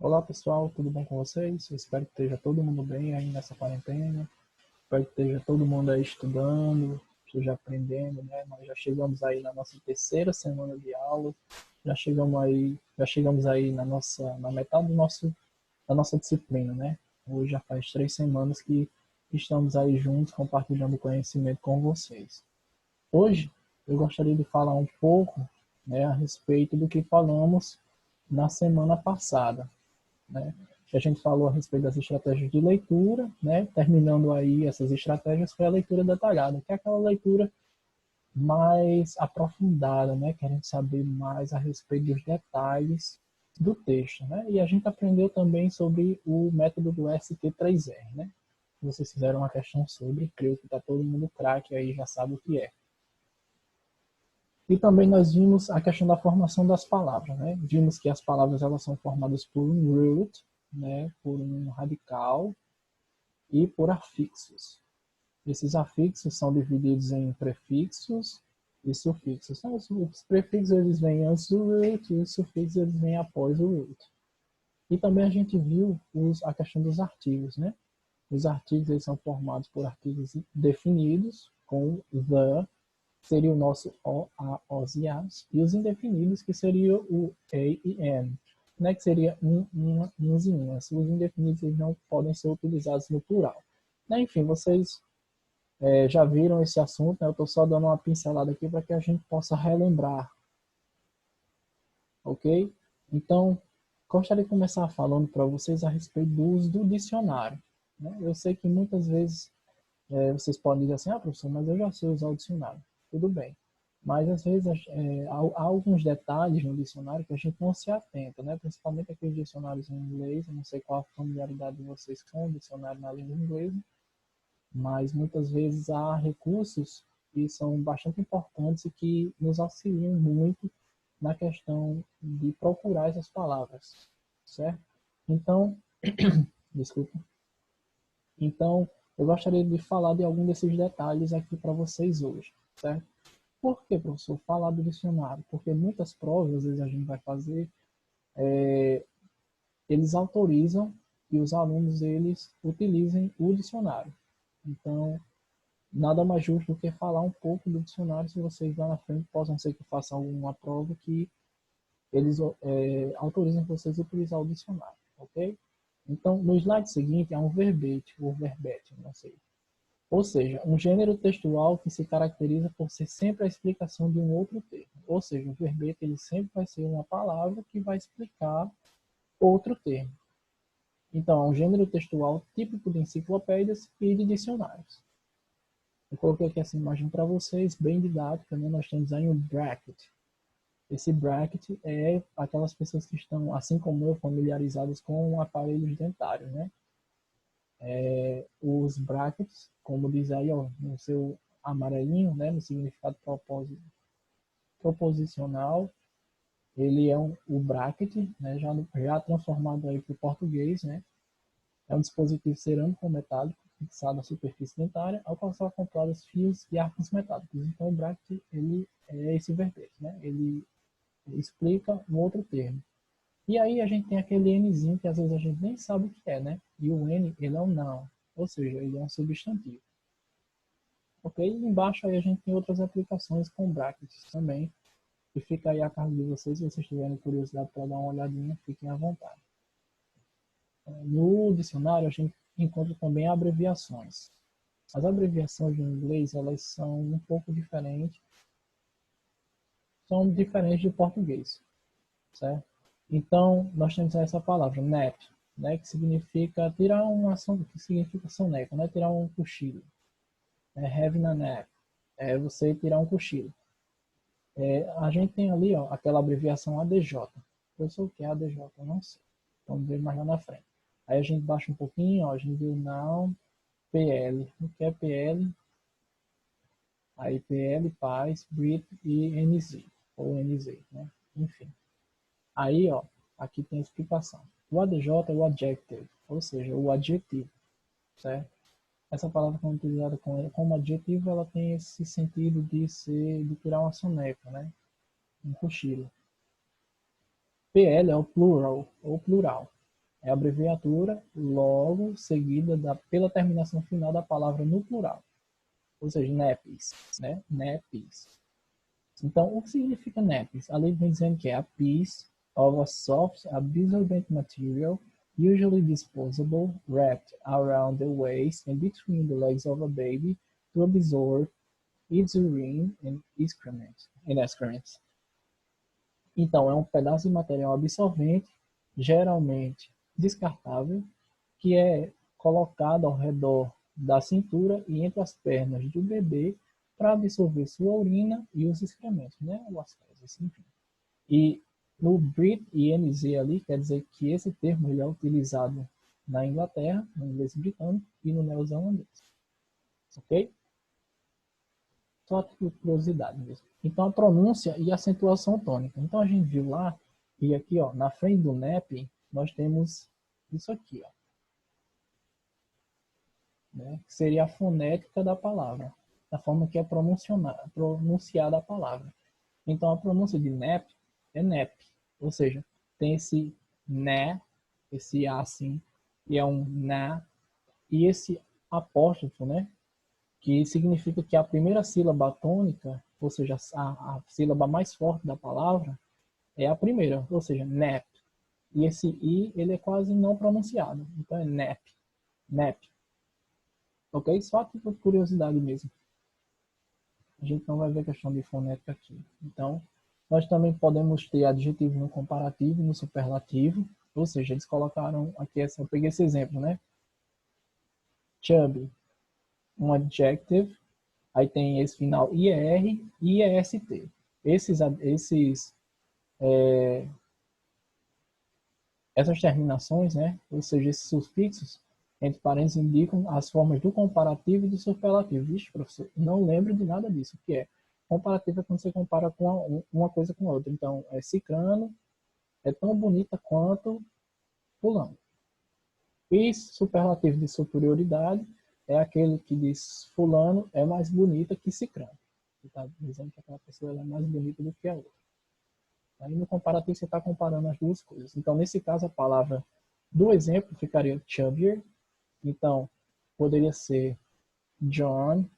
Olá pessoal, tudo bem com vocês? Eu espero que esteja todo mundo bem aí nessa quarentena. Espero que esteja todo mundo aí estudando, esteja aprendendo, né? Nós já chegamos aí na nossa terceira semana de aula, já chegamos aí na metade da nossa disciplina, né? Hoje já faz 3 semanas que estamos aí juntos compartilhando conhecimento com vocês. Hoje eu gostaria de falar um pouco, né, a respeito do que falamos na semana passada, né? A gente falou a respeito das estratégias de leitura, né? Terminando aí essas estratégias foi a leitura detalhada, que é aquela leitura mais aprofundada, né? Querendo saber mais a respeito dos detalhes do texto, né? E a gente aprendeu também sobre o método do ST3R, né? Vocês fizeram uma questão sobre, creio que está todo mundo craque aí, já sabe o que é. E também nós vimos a questão da formação das palavras, né? Vimos que as palavras elas são formadas por um root, né? Por um radical e por afixos. Esses afixos são divididos em prefixos e sufixos. Então, os prefixos eles vêm antes do root e os sufixos eles vêm após o root. E também a gente viu a questão dos artigos, né? Os artigos eles são formados por artigos definidos com the, seria o nosso O, A, Os e As, e os indefinidos, que seria o A e N, né, que seria uns e umas. Os indefinidos eles não podem ser utilizados no plural. Né, enfim, vocês já viram esse assunto, né, eu estou só dando uma pincelada aqui para que a gente possa relembrar, ok? Então, gostaria de começar falando para vocês a respeito do uso do dicionário. Né? Eu sei que muitas vezes vocês podem dizer assim, professor, mas eu já sei usar o dicionário. Tudo bem. Mas, às vezes, há alguns detalhes no dicionário que a gente não se atenta, né? Principalmente aqueles dicionários em inglês. Eu não sei qual a familiaridade de vocês com o dicionário na língua inglesa, mas muitas vezes há recursos que são bastante importantes e que nos auxiliam muito na questão de procurar essas palavras, certo? Então, desculpa. Então, eu gostaria de falar de algum desses detalhes aqui para vocês hoje, certo? Por que, professor, falar do dicionário? Porque muitas provas, às vezes a gente vai fazer, eles autorizam que os alunos eles utilizem o dicionário. Então, nada mais justo do que falar um pouco do dicionário se vocês lá na frente possam ser que façam alguma prova que eles autorizem vocês a utilizar o dicionário, ok? Então, no slide seguinte há um verbete, ou verbete, não sei. Ou seja, um gênero textual que se caracteriza por ser sempre a explicação de um outro termo. Ou seja, o verbete ele sempre vai ser uma palavra que vai explicar outro termo. Então, é um gênero textual típico de enciclopédias e de dicionários. Eu coloquei aqui essa imagem para vocês, bem didática, né? Nós temos aí um bracket. Esse bracket é aquelas pessoas que estão, assim como eu, familiarizadas com aparelhos dentários, né? Os brackets, como diz aí ó, no seu amarelinho, né, no significado proposicional, ele é o bracket, né, já transformado aí para o português, né, é um dispositivo cerâmico ou metálico fixado à superfície dentária, ao qual são acoplados fios e arcos metálicos. Então o bracket ele é esse verbete, né, ele explica um outro termo. E aí a gente tem aquele Nzinho que às vezes a gente nem sabe o que é, né? E o N, ele é um noun, ou seja, ele é um substantivo. Ok? E embaixo aí a gente tem outras aplicações com brackets também, que fica aí a cargo de vocês, se vocês tiverem curiosidade para dar uma olhadinha, fiquem à vontade. No dicionário a gente encontra também abreviações. As abreviações do inglês, elas são um pouco diferentes, do português, certo? Então, nós temos essa palavra, nap, né, que significa tirar uma ação, que significa soneca, né, tirar um cochilo. Having a nap, é você tirar um cochilo. A gente tem ali ó, aquela abreviação ADJ. Eu sei o que é ADJ, eu não sei. Vamos ver mais lá na frente. Aí a gente baixa um pouquinho, ó, a gente viu não, PL. O que é PL? Aí PL, paz, Brit e NZ, ou NZ, né? Enfim. Aí, ó, aqui tem a explicação. O ADJ é o adjective, ou seja, o adjetivo, certo? Essa palavra quando utilizada como adjetivo, ela tem esse sentido de tirar uma soneca, né? Um cochilo. PL é o plural, ou plural. É a abreviatura logo seguida pela terminação final da palavra no plural. Ou seja, NAPIS, né? NAPIS. Então, o que significa NAPIS? Ali vem dizendo que é a piece of a soft, absorbent material, usually disposable, wrapped around the waist and between the legs of a baby to absorb its urine and excrements. Então, é um pedaço de material absorvente, geralmente descartável, que é colocado ao redor da cintura e entre as pernas do bebê para absorver sua urina e os excrementos, né? Ou as fezes, enfim. E no Brit INZ ali, quer dizer que esse termo ele é utilizado na Inglaterra, no inglês britânico e no neozelandês. Ok? Só por curiosidade mesmo. Então, a pronúncia e a acentuação tônica. Então, a gente viu lá, e aqui, ó, na frente do NEP, nós temos isso aqui, ó, né, que seria a fonética da palavra, da forma que é pronunciada a palavra. Então, a pronúncia de NEP é NEP, ou seja, tem esse né, esse A assim, que é um na, e esse apóstrofo, né, que significa que a primeira sílaba tônica, ou seja, a sílaba mais forte da palavra, é a primeira, ou seja, nep. E esse I, ele é quase não pronunciado, então é nep, nep. Ok? Só aqui por curiosidade mesmo. A gente não vai ver questão de fonética aqui. Então, nós também podemos ter adjetivo no comparativo e no superlativo, ou seja, eles colocaram aqui, eu peguei esse exemplo, né? Chubby, um adjective, aí tem esse final IR e EST. Essas terminações, né, ou seja, esses sufixos, entre parênteses, indicam as formas do comparativo e do superlativo. Vixe, professor, não lembro de nada disso. O que é? Comparativo é quando você compara com uma coisa com a outra. Então, cicrano é tão bonita quanto fulano. E superlativo de superioridade é aquele que diz fulano é mais bonita que cicrano. Você está dizendo que aquela pessoa é mais bonita do que a outra. Aí no comparativo você está comparando as duas coisas. Então, nesse caso, a palavra do exemplo ficaria chubbier. Então, poderia ser John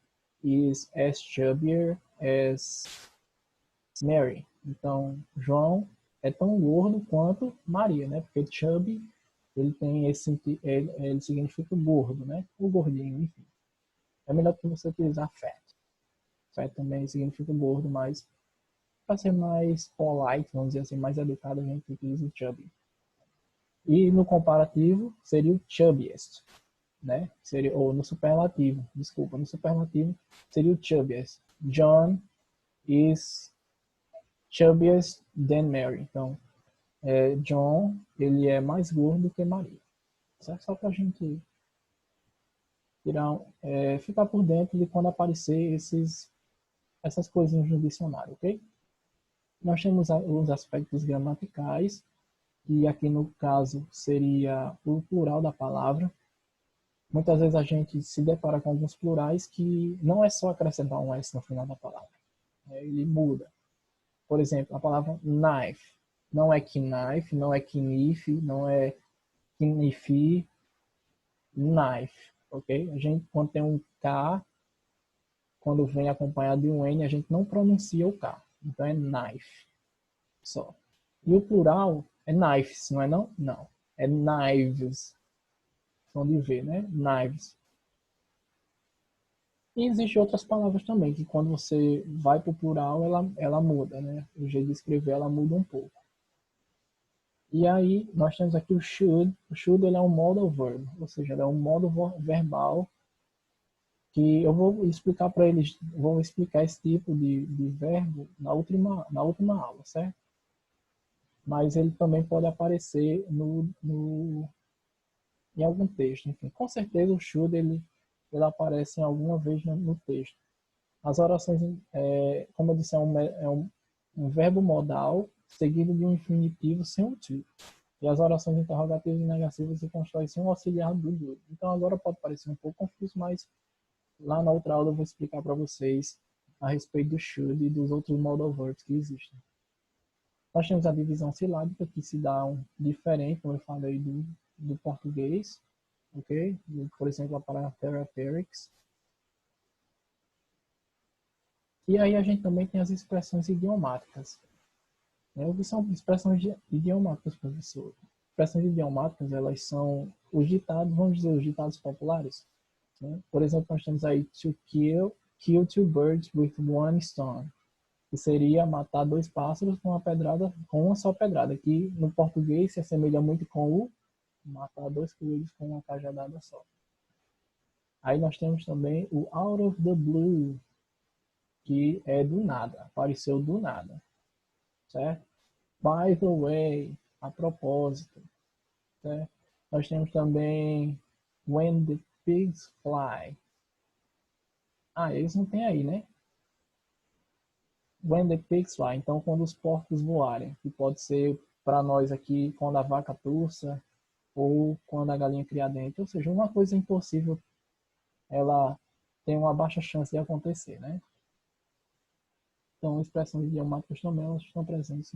is as chubbier as Mary. Então, João é tão gordo quanto Maria, né? Porque chubby, ele tem ele significa gordo, né? O gordinho, enfim. É melhor que você utilizar fat. Fat também significa gordo, mas para ser mais polite, vamos dizer assim, mais educado, a gente utiliza o chubby. E no comparativo seria o chubbiest, né? Seria, ou no superlativo, desculpa, no superlativo seria o chubbiest. John is chubbiest than Mary. Então, John, ele é mais gordo que Maria. Certo? Só para a gente ficar por dentro de quando aparecer essas coisinhas no dicionário, ok? Nós temos os aspectos gramaticais, que aqui no caso seria o plural da palavra. Muitas vezes a gente se depara com alguns plurais que não é só acrescentar um S no final da palavra. Ele muda. Por exemplo, a palavra knife. Não é knife, não é knife, não é knife, knife. Ok? A gente, quando tem um K, quando vem acompanhado de um N, a gente não pronuncia o K. Então é knife. Só. E o plural é knives, não é não? Não. É knives. Som de V, né? Knives. E existem outras palavras também, que quando você vai para o plural, ela muda, né? O jeito de escrever, ela muda um pouco. E aí, nós temos aqui o should. O should ele é um modal verb, ou seja, ele é um modo verbal que eu vou explicar para eles, vou explicar esse tipo de verbo na última aula, certo? Mas ele também pode aparecer em algum texto. Enfim, com certeza o should ele aparece alguma vez no texto. As orações, como eu disse, um verbo modal seguido de um infinitivo sem um to. E as orações interrogativas e negativas se constroem sem um auxiliar do do. Então agora pode parecer um pouco confuso, mas lá na outra aula eu vou explicar para vocês a respeito do should e dos outros modal verbs que existem. Nós temos a divisão silábica, que se dá diferente, como eu falei, do português, ok? Por exemplo, a palavra therapeutics. E aí a gente também tem as expressões idiomáticas. Né? O que são expressões idiomáticas, professor? Expressões idiomáticas, elas são os ditados, vamos dizer, os ditados populares. Né? Por exemplo, nós temos aí to kill two birds with one stone, que seria matar dois pássaros com uma só pedrada, que no português se assemelha muito com o matar dois coelhos com uma cajadada só. Aí nós temos também o out of the blue, que é do nada, apareceu do nada, certo? By the way, a propósito, certo? Nós temos também when the pigs fly. Eles não tem aí, né? When the pigs fly, então quando os porcos voarem, que pode ser para nós aqui quando a vaca tussa ou quando a galinha cria dente, ou seja, uma coisa impossível, ela tem uma baixa chance de acontecer, né? Então, expressões idiomáticas também elas estão presentes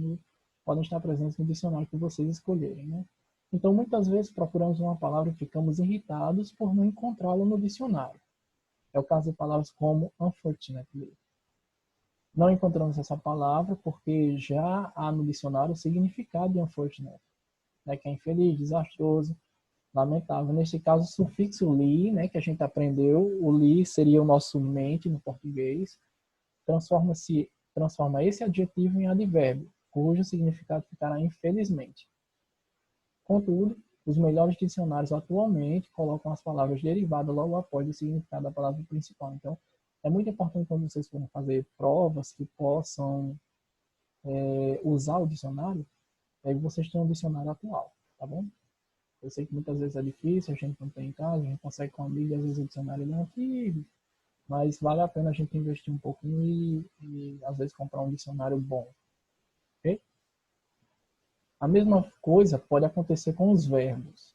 podem estar presentes no dicionário que vocês escolherem, né? Então, muitas vezes procuramos uma palavra e ficamos irritados por não encontrá-la no dicionário. É o caso de palavras como unfortunately. Não encontramos essa palavra porque já há no dicionário o significado de unfortunate, né, que é infeliz, desastroso, lamentável. Neste caso, o sufixo li, né, que a gente aprendeu, o li seria o nosso mente no português, transforma esse adjetivo em advérbio, cujo significado ficará infelizmente. Contudo, os melhores dicionários atualmente colocam as palavras derivadas logo após o significado da palavra principal. Então, é muito importante quando vocês forem fazer provas que possam usar o dicionário, aí vocês tenham um dicionário atual, tá bom? Eu sei que muitas vezes é difícil, a gente não tem em casa, a gente consegue com a Bíblia, às vezes o dicionário é antigo, mas vale a pena a gente investir um pouquinho e às vezes comprar um dicionário bom, ok? A mesma coisa pode acontecer com os verbos.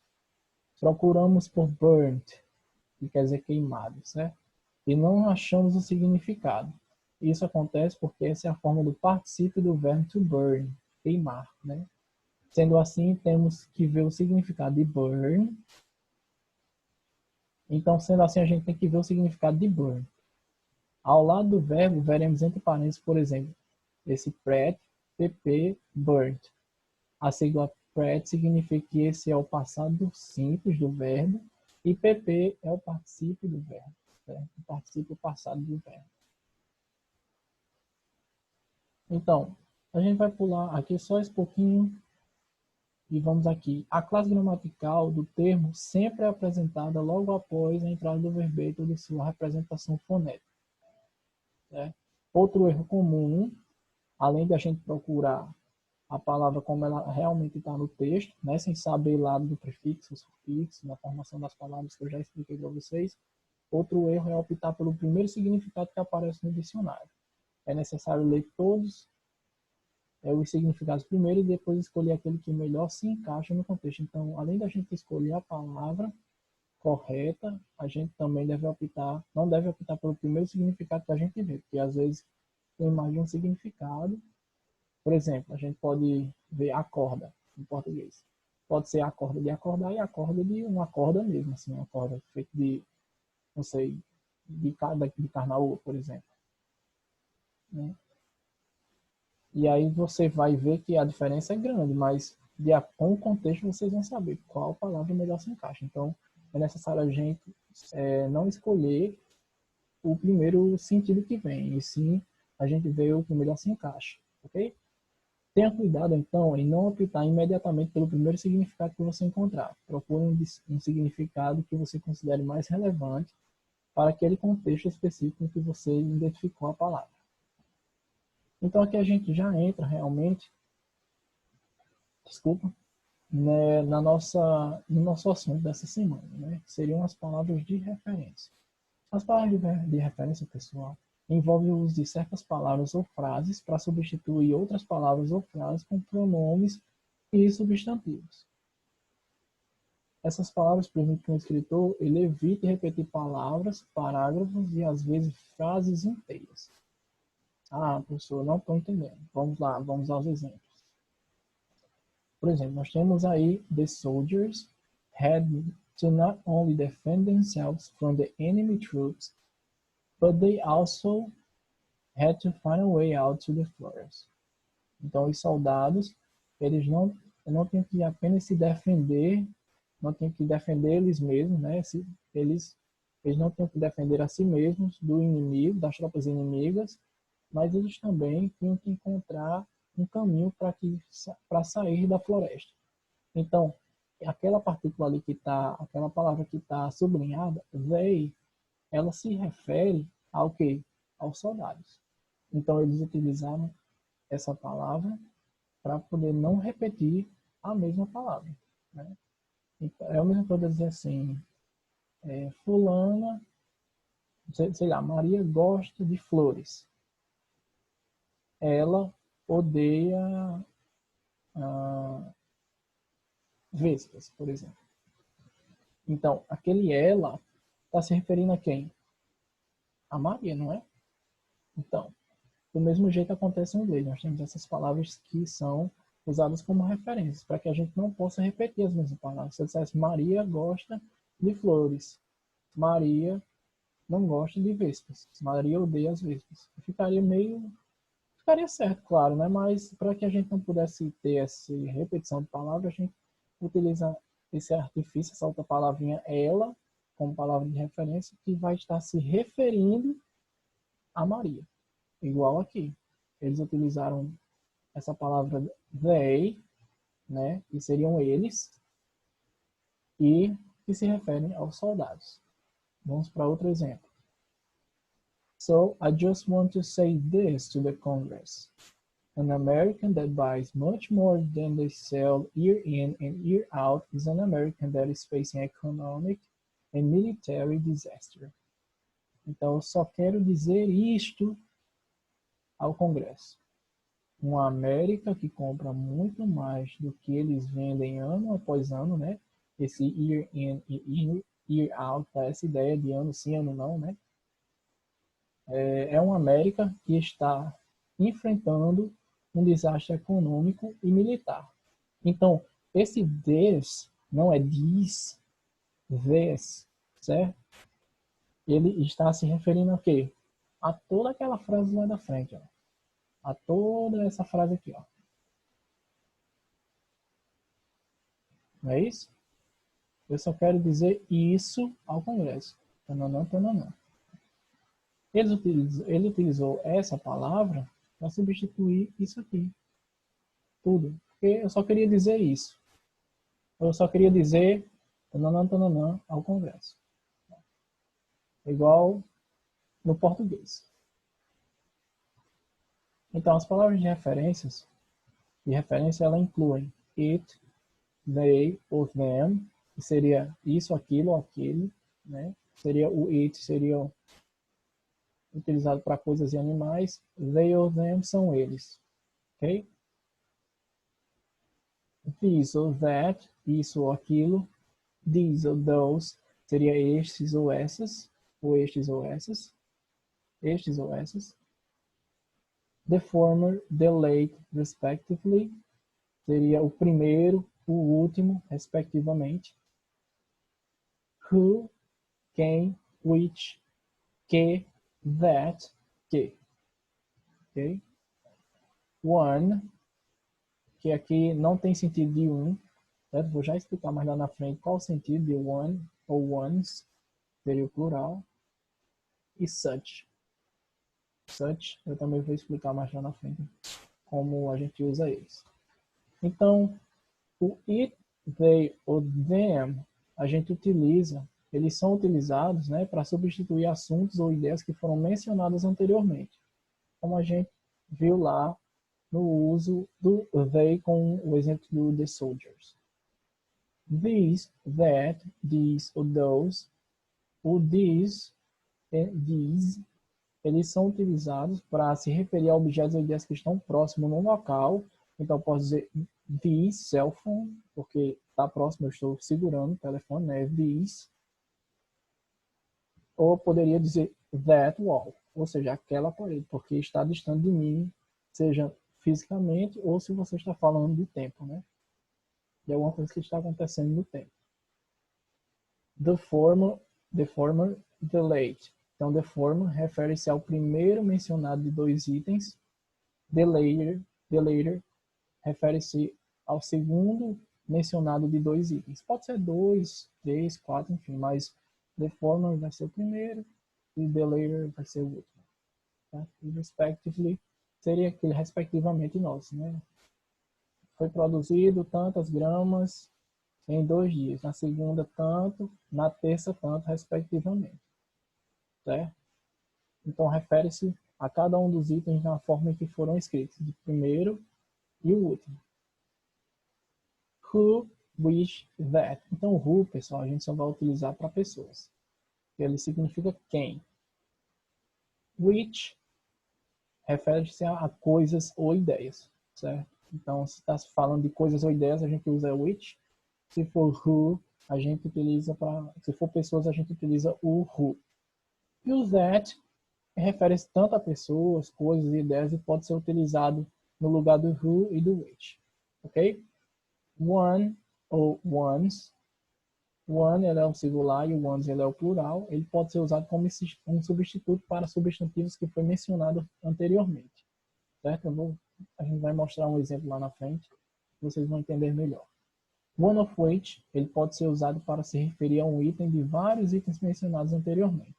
Procuramos por burnt, que quer dizer queimado, certo? E não achamos o significado. Isso acontece porque essa é a forma do particípio do verbo to burn, queimar, né? Sendo assim, temos que ver o significado de burn. Então, sendo assim, a gente tem que ver o significado de burn. Ao lado do verbo, veremos entre parênteses, por exemplo, esse pret, pp, burnt. A sigla pret significa que esse é o passado simples do verbo e pp é o particípio do verbo, certo? O particípio passado do verbo. Então, a gente vai pular aqui só esse pouquinho e vamos aqui. A classe gramatical do termo sempre é apresentada logo após a entrada do verbete ou de sua representação fonética. Certo? Outro erro comum, além de a gente procurar a palavra como ela realmente está no texto, né, sem saber lá do prefixo, sufixo, da formação das palavras que eu já expliquei para vocês, outro erro é optar pelo primeiro significado que aparece no dicionário. É necessário ler todos os significados primeiro e depois escolher aquele que melhor se encaixa no contexto. Então, além da gente escolher a palavra correta, a gente também não deve optar pelo primeiro significado que a gente vê, porque às vezes tem mais de um significado. Por exemplo, a gente pode ver acorda em português. Pode ser a corda de acordar e a corda de uma corda mesmo, assim, uma corda feita de, não sei, de carnaúba, por exemplo. Né? E aí você vai ver que a diferença é grande, mas com o contexto vocês vão saber qual palavra melhor se encaixa. Então, é necessário a gente não escolher o primeiro sentido que vem, e sim a gente vê o que melhor se encaixa, ok? Tenha cuidado, então, em não optar imediatamente pelo primeiro significado que você encontrar. Procure um significado que você considere mais relevante para aquele contexto específico em que você identificou a palavra. Então, aqui a gente já entra realmente, né, no nosso assunto dessa semana, né? Que seriam as palavras de referência. As palavras de referência, pessoal, envolvem o uso de certas palavras ou frases para substituir outras palavras ou frases com pronomes e substantivos. Essas palavras permitem que o escritor ele evite repetir palavras, parágrafos e às vezes frases inteiras. Professor, não estou entendendo. Vamos lá, vamos aos exemplos. Por exemplo, nós temos aí the soldiers had to not only defend themselves from the enemy troops, but they also had to find a way out to the forest. Então, os soldados, eles não tinham que apenas se defender, não tinham que defender eles mesmos, né? Eles não tinham que defender a si mesmos do inimigo, das tropas inimigas, mas eles também tinham que encontrar um caminho para sair da floresta. Então, aquela partícula ali aquela palavra que está sublinhada, they, ela se refere ao quê? Aos soldados. Então, eles utilizaram essa palavra para poder não repetir a mesma palavra. Né? Então, é a mesma coisa dizer assim, fulana, sei lá, Maria gosta de flores. Ela odeia vespas, por exemplo. Então, aquele ela está se referindo a quem? A Maria, não é? Então, do mesmo jeito acontece em inglês. Nós temos essas palavras que são usadas como referências, para que a gente não possa repetir as mesmas palavras. Se eu dissesse Maria gosta de flores, Maria não gosta de vespas, Maria odeia as vespas. Ficaria certo, claro, né? Mas para que a gente não pudesse ter essa repetição de palavras, a gente utiliza esse artifício, essa outra palavrinha ela, como palavra de referência, que vai estar se referindo a Maria. Igual aqui. Eles utilizaram essa palavra they, né? Que seriam eles, e que se referem aos soldados. Vamos para outro exemplo. So, I just want to say this to the Congress. An American that buys much more than they sell year in and year out is an American that is facing economic and military disaster. Então, eu só quero dizer isto ao Congresso. Uma América que compra muito mais do que eles vendem ano após ano, né? Esse year in e year out, tá? Essa ideia de ano sim, ano não, né? É uma América que está enfrentando um desastre econômico e militar. Então, esse this não é this, certo? Ele está se referindo a quê? A toda aquela frase lá da frente, ó. A toda essa frase aqui, ó. Não é isso? Eu só quero dizer isso ao Congresso. Tananã, tananã. Ele utilizou essa palavra para substituir isso aqui. Tudo. Porque eu só queria dizer isso. Eu só queria dizer tananã, tananã ao Congresso. Igual no português. Então, as palavras de referência ela incluem it, they ou them, que seria isso, aquilo ou aquele, né? Seria o it, seria utilizado para coisas e animais. They ou them são eles, ok? This ou that, isso ou aquilo. These ou those, seria estes ou essas, ou estes ou essas, estes ou essas. The former, the late, respectively, seria o primeiro, o último, respectivamente. Who, quem, which, que, that, que. Ok? One, que aqui não tem sentido de um. Certo? Vou já explicar mais lá na frente qual o sentido de one ou ones, seria o plural. E such. Such, eu também vou explicar mais lá na frente como a gente usa eles. Então, o it, they ou them, a gente utiliza, eles são utilizados, né, para substituir assuntos ou ideias que foram mencionadas anteriormente. Como a gente viu lá no uso do they com o exemplo do the soldiers. These, that, these ou those, o these e these, eles são utilizados para se referir a objetos ou ideias que estão próximos no local. Então, posso dizer this cell phone, porque está próximo, eu estou segurando o telefone, né? This. Ou poderia dizer that wall, ou seja, aquela parede, porque está distante de mim, seja fisicamente ou se você está falando do tempo, né? De alguma coisa que está acontecendo no tempo. The former, the late. Então, the former refere-se ao primeiro mencionado de dois itens. The later refere-se ao segundo mencionado de dois itens. Pode ser 2, 3, 4, enfim, mas the former vai ser o primeiro e the later vai ser o último. Tá? E respectively seria aquele respectivamente nosso, né? Foi produzido tantas gramas em 2 dias, na segunda tanto, na terça tanto, respectivamente. Certo? Então, refere-se a cada um dos itens na forma em que foram escritos, de primeiro e o último. Who, which, that. Então, who, pessoal, a gente só vai utilizar para pessoas. Ele significa quem. Which refere-se a coisas ou ideias, certo? Então, se está falando de coisas ou ideias, a gente usa which. Se for who, a gente utiliza para... Se for pessoas, a gente utiliza o who. E o that refere-se tanto a pessoas, coisas e ideias e pode ser utilizado no lugar do who e do which. Ok? One ou ones. One ele é o singular e o ones ele é o plural. Ele pode ser usado como um substituto para substantivos que foi mencionado anteriormente. Certo? A gente vai mostrar um exemplo lá na frente. Vocês vão entender melhor. One of which ele pode ser usado para se referir a um item de vários itens mencionados anteriormente.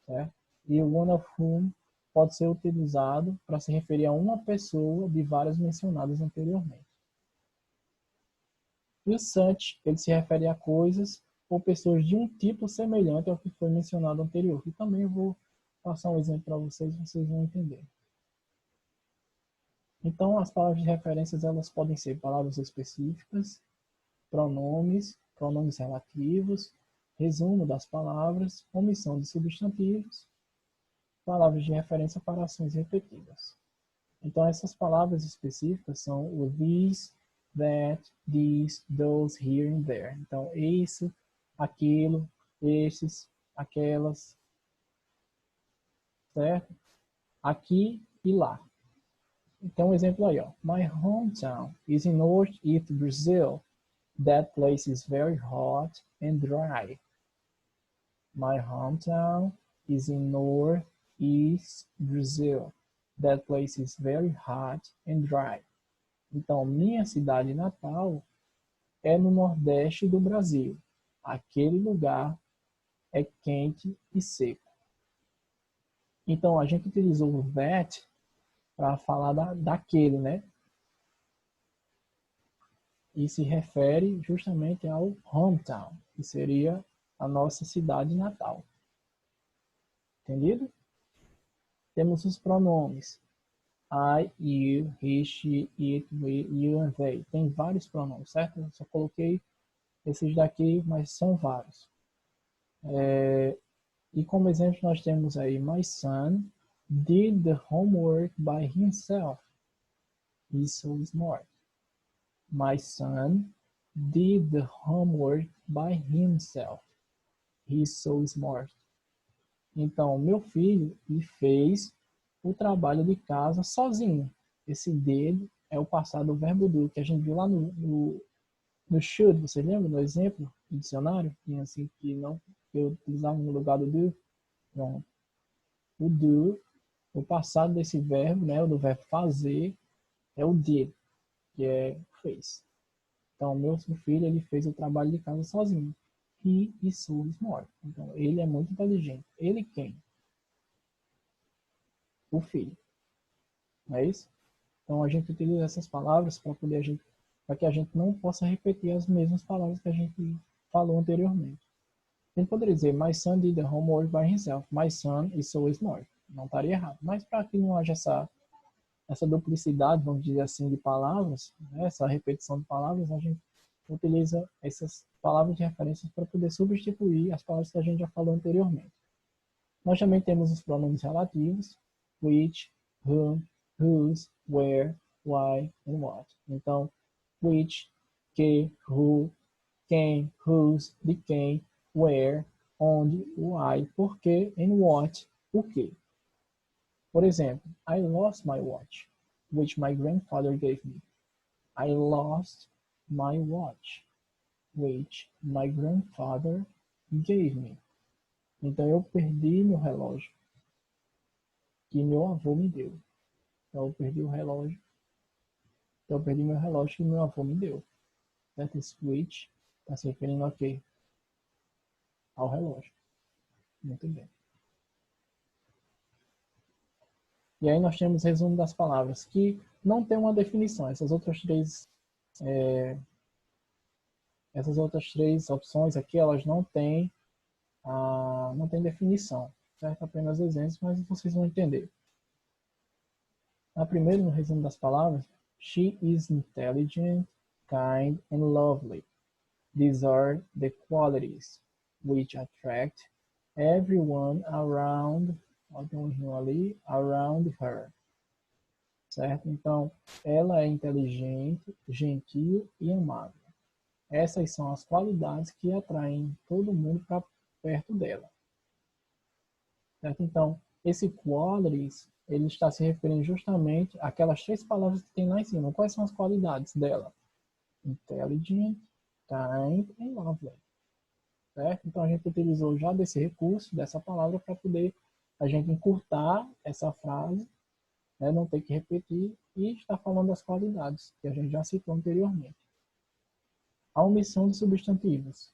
Certo? E o one of whom pode ser utilizado para se referir a uma pessoa de várias mencionadas anteriormente. E o such, ele se refere a coisas ou pessoas de um tipo semelhante ao que foi mencionado anterior. E também eu vou passar um exemplo para vocês vão entender. Então, as palavras de referências, elas podem ser palavras específicas, pronomes, pronomes relativos, resumo das palavras, omissão de substantivos, palavras de referência para ações repetidas. Então, essas palavras específicas são o these, that, these, those, here and there. Então, isso, aquilo, esses, aquelas, certo? Aqui e lá. Então, um exemplo aí, ó. My hometown is in Northeast Brazil. That place is very hot and dry. My hometown is in Northeast Brazil. That place is very hot and dry. Então, minha cidade natal é no Nordeste do Brasil. Aquele lugar é quente e seco. Então, a gente utilizou o that para falar daquele, né? E se refere justamente ao hometown, que seria a nossa cidade natal. Entendido? Temos os pronomes. I, you, he, she, it, we, you and they. Tem vários pronomes, certo? Eu só coloquei esses daqui, mas são vários. E como exemplo nós temos aí, my son did the homework by himself. He's so smart. My son did the homework by himself. He's so smart. Então, meu filho fez o trabalho de casa sozinho. Esse did é o passado do verbo do, que a gente viu lá no should. Você lembra do exemplo do dicionário? Tinha assim que não eu utilizava no lugar do do. Pronto. O do, o passado desse verbo, né, o do verbo fazer, é o did, que é fez. Então, meu filho ele fez o trabalho de casa sozinho. He is so smart. Então, ele é muito inteligente. Ele quem? O filho. Não é isso? Então, a gente utiliza essas palavras para que a gente não possa repetir as mesmas palavras que a gente falou anteriormente. A gente poderia dizer, my son did the homework by himself. My son is so smart. Não estaria errado. Mas para que não haja essa duplicidade, vamos dizer assim, de palavras, né? Essa repetição de palavras, a gente utiliza essas palavras de referência para poder substituir as palavras que a gente já falou anteriormente. Nós também temos os pronomes relativos, which, whom, whose, where, why and what. Então, which, que, who, quem, whose, de quem, where, onde, why, porquê, and what, o que. Por exemplo, I lost my watch, which my grandfather gave me. I lost my watch, which my grandfather gave me. Então, eu perdi meu relógio que meu avô me deu. Então, eu perdi o relógio. Então, eu perdi meu relógio que meu avô me deu. Certo? Esse which está se referindo a quê? Ao relógio. Muito bem. E aí nós temos resumo das palavras, que não tem uma definição. Essas outras três opções aqui, elas não têm definição. Certo? Apenas exemplos, mas vocês vão entender. A primeira, no resumo das palavras, she is intelligent, kind, and lovely. These are the qualities which attract everyone around her. Certo? Então, ela é inteligente, gentil e amável. Essas são as qualidades que atraem todo mundo para perto dela. Certo? Então, esse qualities, ele está se referindo justamente àquelas três palavras que tem lá em cima. Quais são as qualidades dela? Intelligent, kind and lovely. Certo? Então, a gente utilizou já desse recurso, dessa palavra, para poder a gente encurtar essa frase, né? Não ter que repetir e estar falando das qualidades, que a gente já citou anteriormente. A omissão de substantivos.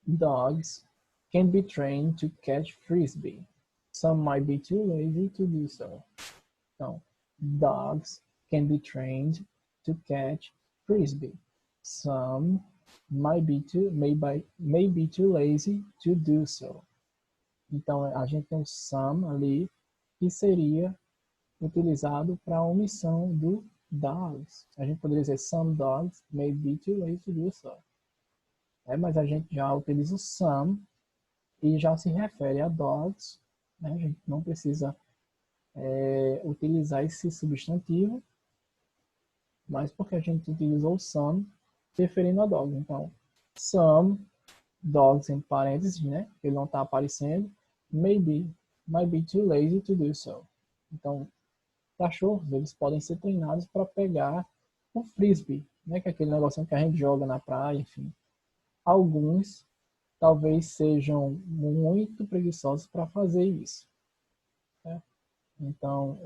Dogs can be trained to catch frisbee. Some might be too lazy to do so. Então, dogs can be trained to catch frisbee. Some may be too lazy to do so. Então, a gente tem o some ali, que seria utilizado para a omissão do dogs. A gente poderia dizer some dogs may be too lazy to do so. Mas a gente já utiliza o some e já se refere a dogs. Né? A gente não precisa utilizar esse substantivo, mas porque a gente utilizou o some referindo a dogs. Então, some dogs, em parênteses, né? Ele não está aparecendo. Might be too lazy to do so. Então, cachorros, eles podem ser treinados para pegar um frisbee, né? Que é aquele negocinho que a gente joga na praia, enfim. Alguns talvez sejam muito preguiçosos para fazer isso. Né? Então,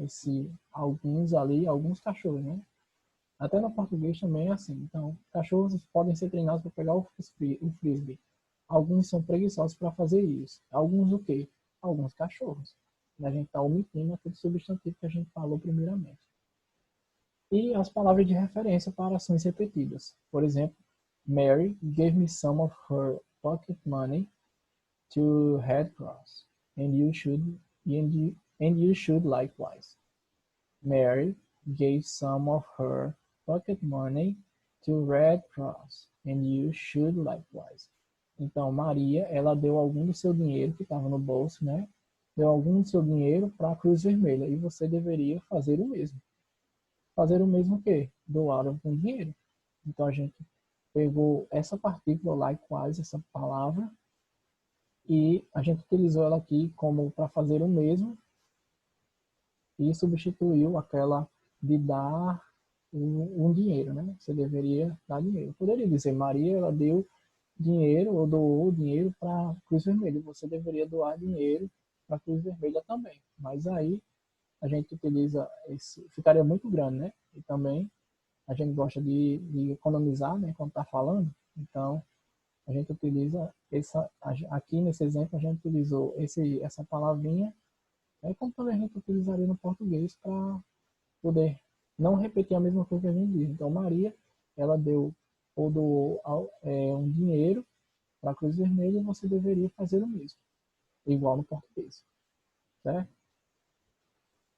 alguns cachorros, né? Até no português também é assim. Então, cachorros podem ser treinados para pegar o frisbee. Alguns são preguiçosos para fazer isso. Alguns o quê? Alguns cachorros. A gente está omitindo aquele substantivo que a gente falou primeiramente. E as palavras de referência para ações repetidas. Por exemplo, Mary gave me some of her pocket money to Red Cross, and you should likewise. Mary gave some of her pocket money to Red Cross, and you should likewise. Então, Maria, ela deu algum do seu dinheiro que estava no bolso, né? Deu algum do seu dinheiro para a Cruz Vermelha, e você deveria fazer o mesmo. Fazer o mesmo o quê? Doar algum dinheiro. Então, a gente pegou essa partícula, likewise, essa palavra, e a gente utilizou ela aqui como para fazer o mesmo, e substituiu aquela de dar um dinheiro, né? Você deveria dar dinheiro. Eu poderia dizer, Maria, ela deu dinheiro ou doou dinheiro para a Cruz Vermelha. Você deveria doar dinheiro para a Cruz Vermelha também. Mas aí a gente utiliza esse, ficaria muito grande, né? E também a gente gosta de economizar, né? Quando está falando. Então a gente utiliza aqui nesse exemplo a gente utilizou essa palavrinha, como também a gente utilizaria no português para poder não repetir a mesma coisa que a gente diz. Então, Maria, ela deu ou doou um dinheiro para a Cruz Vermelha e você deveria fazer o mesmo, igual no português, certo?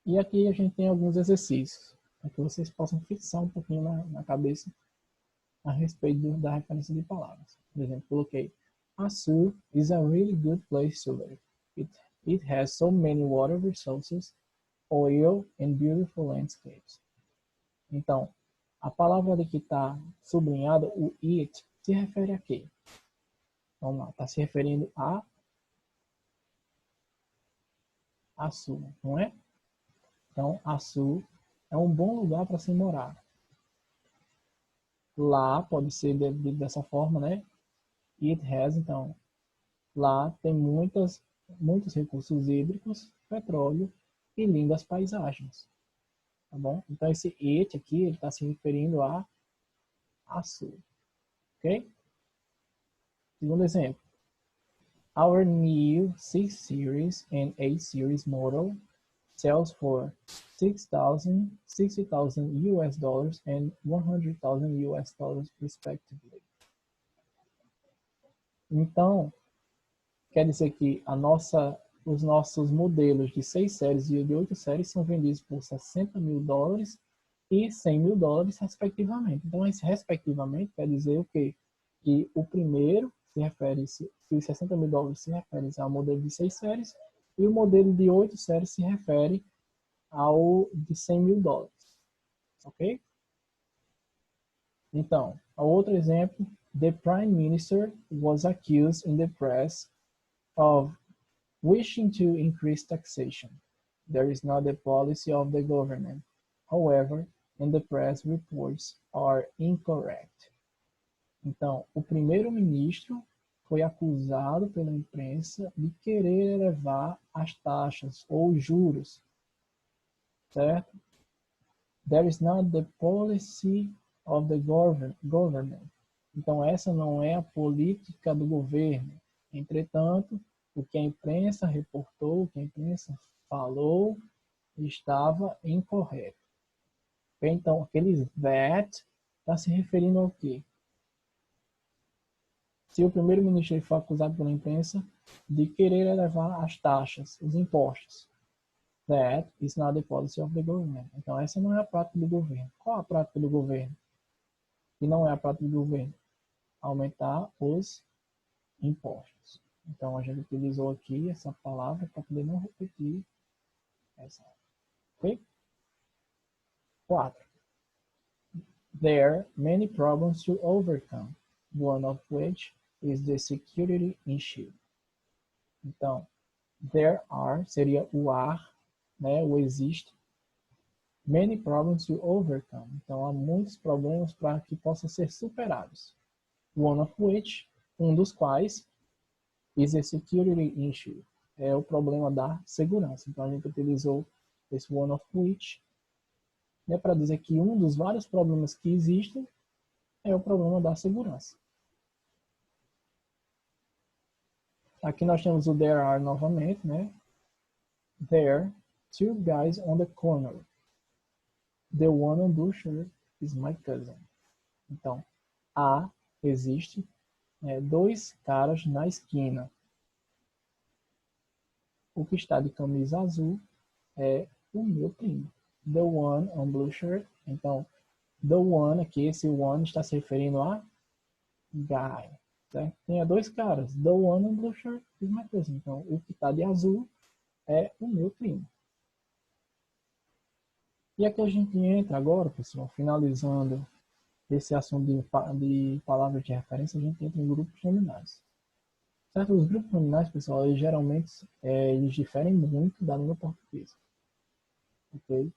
E aqui a gente tem alguns exercícios, para que vocês possam fixar um pouquinho na cabeça a respeito da referência de palavras. Por exemplo, coloquei, a zoo is a really good place to live. It has so many water resources, oil and beautiful landscapes. Então, a palavra que está sublinhada, o it, se refere a quê? Vamos lá, está se referindo a Açu, não é? Então, Açu é um bom lugar para se morar. Lá pode ser dessa forma, né? It has, então, lá tem muitos recursos hídricos, petróleo e lindas paisagens, tá bom? Então esse it aqui, ele está se referindo a sul, ok? Segundo exemplo. Our new 6 Series and 8 Series model sells for 6,000, 60,000 US dollars and 100,000 US dollars respectively. Então, quer dizer que os nossos modelos de 6 séries e de 8 séries são vendidos por 60 mil dólares e 100 mil dólares, respectivamente. Então, esse respectivamente quer dizer o quê? Que o primeiro se refere, que os 60 mil dólares se refere ao modelo de 6 séries e o modelo de 8 séries se refere ao de 100 mil dólares. Ok? Então, outro exemplo. The Prime Minister was accused in the press of wishing to increase taxation. There is not the policy of the government. However, and the press reports are incorrect. Então, o primeiro-ministro foi acusado pela imprensa de querer elevar as taxas ou juros, certo? There is not the policy of the government. Então, essa não é a política do governo. Entretanto, o que a imprensa reportou, o que a imprensa falou, estava incorreto. Então, aquele that está se referindo ao quê? Se o primeiro-ministro foi acusado pela imprensa de querer elevar as taxas, os impostos, that is not the policy of the government. Então, essa não é a prática do governo. Qual a prática do governo? E não é a prática do governo? Aumentar os impostos. Então, a gente utilizou aqui essa palavra para poder não repetir essa. Ok? 4. There are many problems to overcome, one of which is the security issue. Então, there are seria o are, né, o existe. Many problems to overcome. Então, há muitos problemas para que possam ser superados. One of which, um dos quais, is a security issue. É o problema da segurança. Então, a gente utilizou esse one of which, né, para dizer que um dos vários problemas que existem é o problema da segurança. Aqui nós temos o there are novamente, né? There, two guys on the corner. The one on blue shirt is my cousin. Então, existe, dois caras na esquina. O que está de camisa azul é o meu primo. The one on blue shirt. Então, the one aqui, esse one está se referindo a guy. Certo? Tem dois caras. The one on blue shirt is my cousin. Então, o que está de azul é o meu primo. E aqui a gente entra agora, pessoal, finalizando esse assunto de palavras de referência, a gente entra em grupos nominais. Certo? Os grupos nominais, pessoal, eles geralmente eles diferem muito da língua portuguesa. Ok?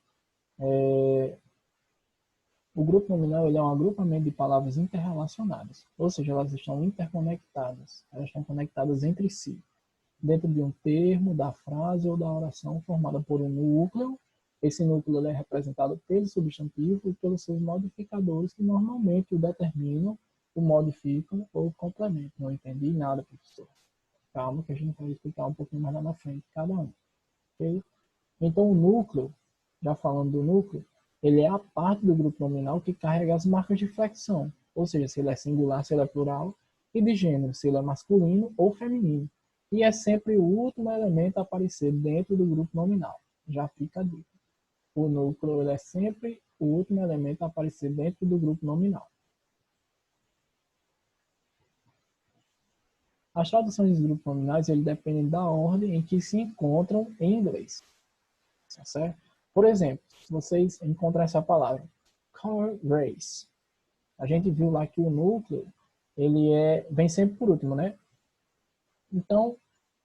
O grupo nominal ele é um agrupamento de palavras interrelacionadas, ou seja, elas estão interconectadas, elas estão conectadas entre si, dentro de um termo, da frase ou da oração formada por um núcleo. Esse núcleo ele é representado pelo substantivo e pelos seus modificadores que normalmente o determinam, o modificam ou o complementam. Não entendi nada, professor. Calma que a gente vai explicar um pouquinho mais lá na frente cada um. Okay? Então o núcleo, já falando do núcleo, ele é a parte do grupo nominal que carrega as marcas de flexão, ou seja, se ele é singular, se ele é plural, e de gênero, se ele é masculino ou feminino. E é sempre o último elemento a aparecer dentro do grupo nominal. Já fica a dica. O núcleo ele é sempre o último elemento a aparecer dentro do grupo nominal. As traduções dos grupos nominais ele dependem da ordem em que se encontram em inglês. Tá certo? Por exemplo, se vocês encontram essa palavra, car race, a gente viu lá que o núcleo ele vem sempre por último, né? Então,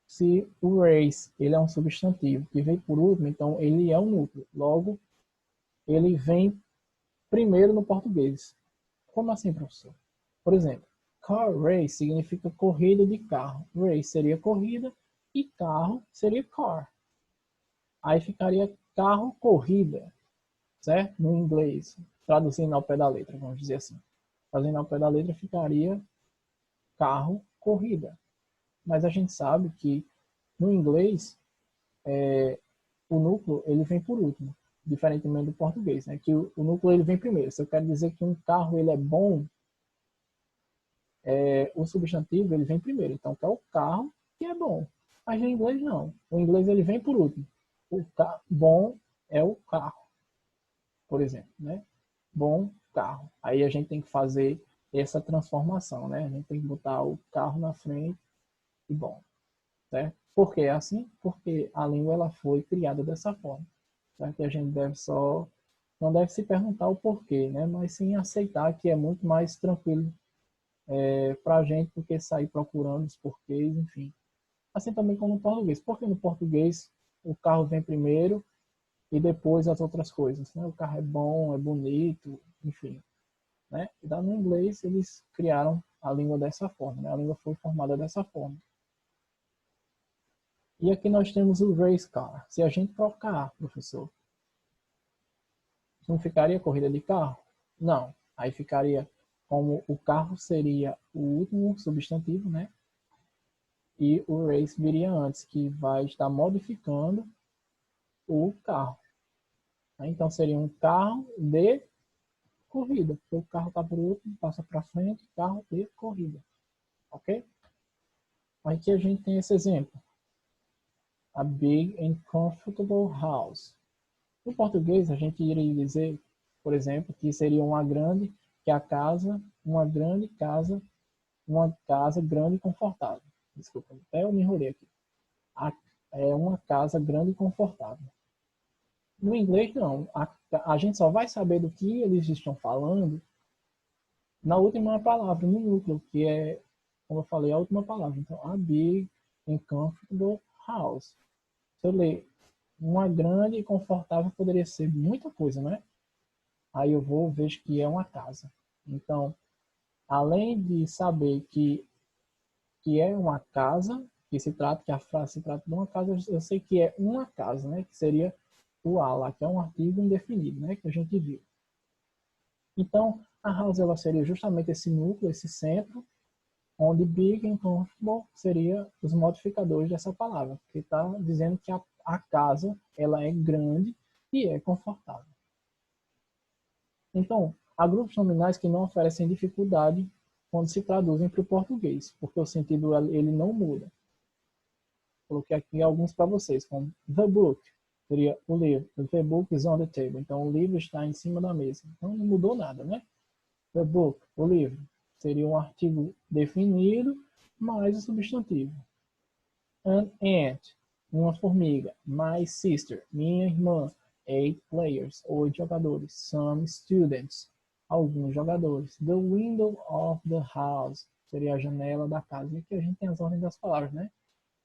se o race ele é um substantivo que vem por último, então ele é um núcleo. Logo, ele vem primeiro no português. Como assim, professor? Por exemplo, car race significa corrida de carro. Race seria corrida e carro seria car. Aí ficaria carro corrida, certo? No inglês, traduzindo ao pé da letra, vamos dizer assim. Fazendo ao pé da letra ficaria carro corrida. Mas a gente sabe que no inglês o núcleo ele vem por último, diferentemente do português, né? Que o núcleo ele vem primeiro. Se eu quero dizer que um carro ele é bom, o substantivo ele vem primeiro. Então, que é o carro que é bom. Mas no inglês não. O inglês ele vem por último. O bom é o carro, por exemplo, né? Bom carro. Aí a gente tem que fazer essa transformação, né? A gente tem que botar o carro na frente e bom, certo? Por que é assim? Porque a língua ela foi criada dessa forma, certo? E a gente não deve se perguntar o porquê, né? Mas sim aceitar que é muito mais tranquilo para a gente do que sair procurando os porquês, enfim. Assim também como no português. Porque no português o carro vem primeiro e depois as outras coisas, né? O carro é bom, é bonito, enfim, né? E no inglês eles criaram a língua dessa forma, né? A língua foi formada dessa forma. E aqui nós temos o race car. Se a gente trocar, professor, não ficaria corrida de carro? Não. Aí ficaria como o carro seria o último substantivo, né? E o race viria antes, que vai estar modificando o carro. Então seria um carro de corrida, porque o carro está por último, passa para frente, carro de corrida. Ok? Aqui a gente tem esse exemplo. A big and comfortable house. No português, a gente iria dizer, por exemplo, que seria uma grande, que a casa, uma casa grande e confortável. Desculpa, até eu me enrolei aqui. É uma casa grande e confortável. No inglês, não. A gente só vai saber do que eles estão falando na última palavra, no núcleo, que é, como eu falei, a última palavra. Então, a big and comfortable house. Se eu ler uma grande e confortável, poderia ser muita coisa, né? Aí eu vou, vejo que é uma casa. Então, além de saber que é uma casa, que a frase se trata de uma casa, eu sei que é uma casa, né? Que seria o a lá, que é um artigo indefinido, né? Que a gente viu. Então, a house ela seria justamente esse núcleo, esse centro, onde big e comfortable seria os modificadores dessa palavra, que está dizendo que a casa ela é grande e é confortável. Então, há grupos nominais que não oferecem dificuldade quando se traduzem para o português, porque o sentido ele não muda. Coloquei aqui alguns para vocês, como the book, seria o livro. The book is on the table. Então, o livro está em cima da mesa. Então, não mudou nada, né? The book, o livro, seria um artigo definido mais o substantivo. An ant, uma formiga. My sister, minha irmã. 8 players, 8 jogadores. Some students, alguns jogadores. The window of the house, seria a janela da casa. E aqui a gente tem as ordens das palavras, né?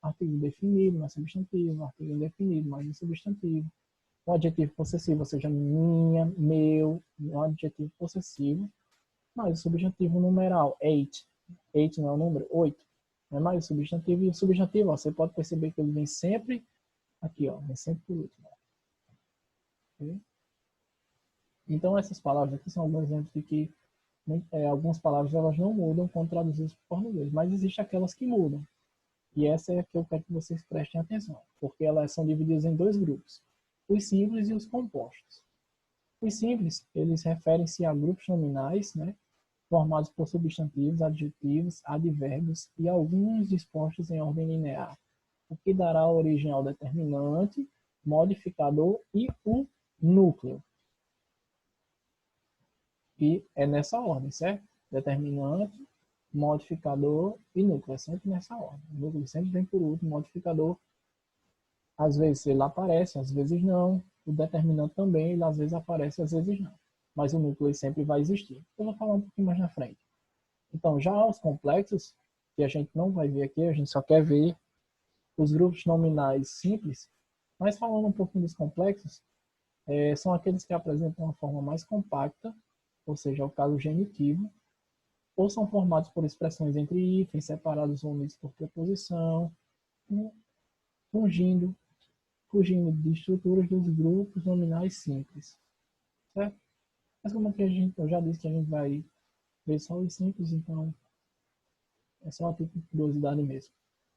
Artigo definido, mais substantivo. Artigo indefinido, mais um substantivo. Um adjetivo possessivo, ou seja, minha, meu. Um adjetivo possessivo, mais o substantivo numeral, 8. 8 não é o número, 8. É mais o substantivo. E o substantivo, ó, você pode perceber que ele vem sempre aqui, ó, vem sempre por último. Okay? Então, essas palavras aqui são alguns exemplos de que algumas palavras elas não mudam quando traduzidas para o português, mas existem aquelas que mudam. E essa é a que eu quero que vocês prestem atenção, porque elas são divididas em dois grupos, os simples e os compostos. Os simples, eles referem-se a grupos nominais, né, formados por substantivos, adjetivos, advérbios e alguns dispostos em ordem linear, o que dará origem ao determinante, modificador e o núcleo. E é nessa ordem, certo? Determinante, modificador e núcleo. É sempre nessa ordem. O núcleo sempre vem por último, modificador. Às vezes ele aparece, às vezes não. O determinante também, ele às vezes aparece, às vezes não. Mas o núcleo sempre vai existir. Eu vou falar um pouquinho mais na frente. Então, já os complexos, que a gente não vai ver aqui, a gente só quer ver os grupos nominais simples. Mas falando um pouquinho dos complexos, são aqueles que apresentam uma forma mais compacta, ou seja, o caso genitivo, ou são formados por expressões entre hífens, separados ou unidos por preposição, fugindo, fugindo de estruturas dos grupos nominais simples, certo? Mas como que eu já disse que a gente vai ver só os simples, então é só uma tipo de curiosidade mesmo.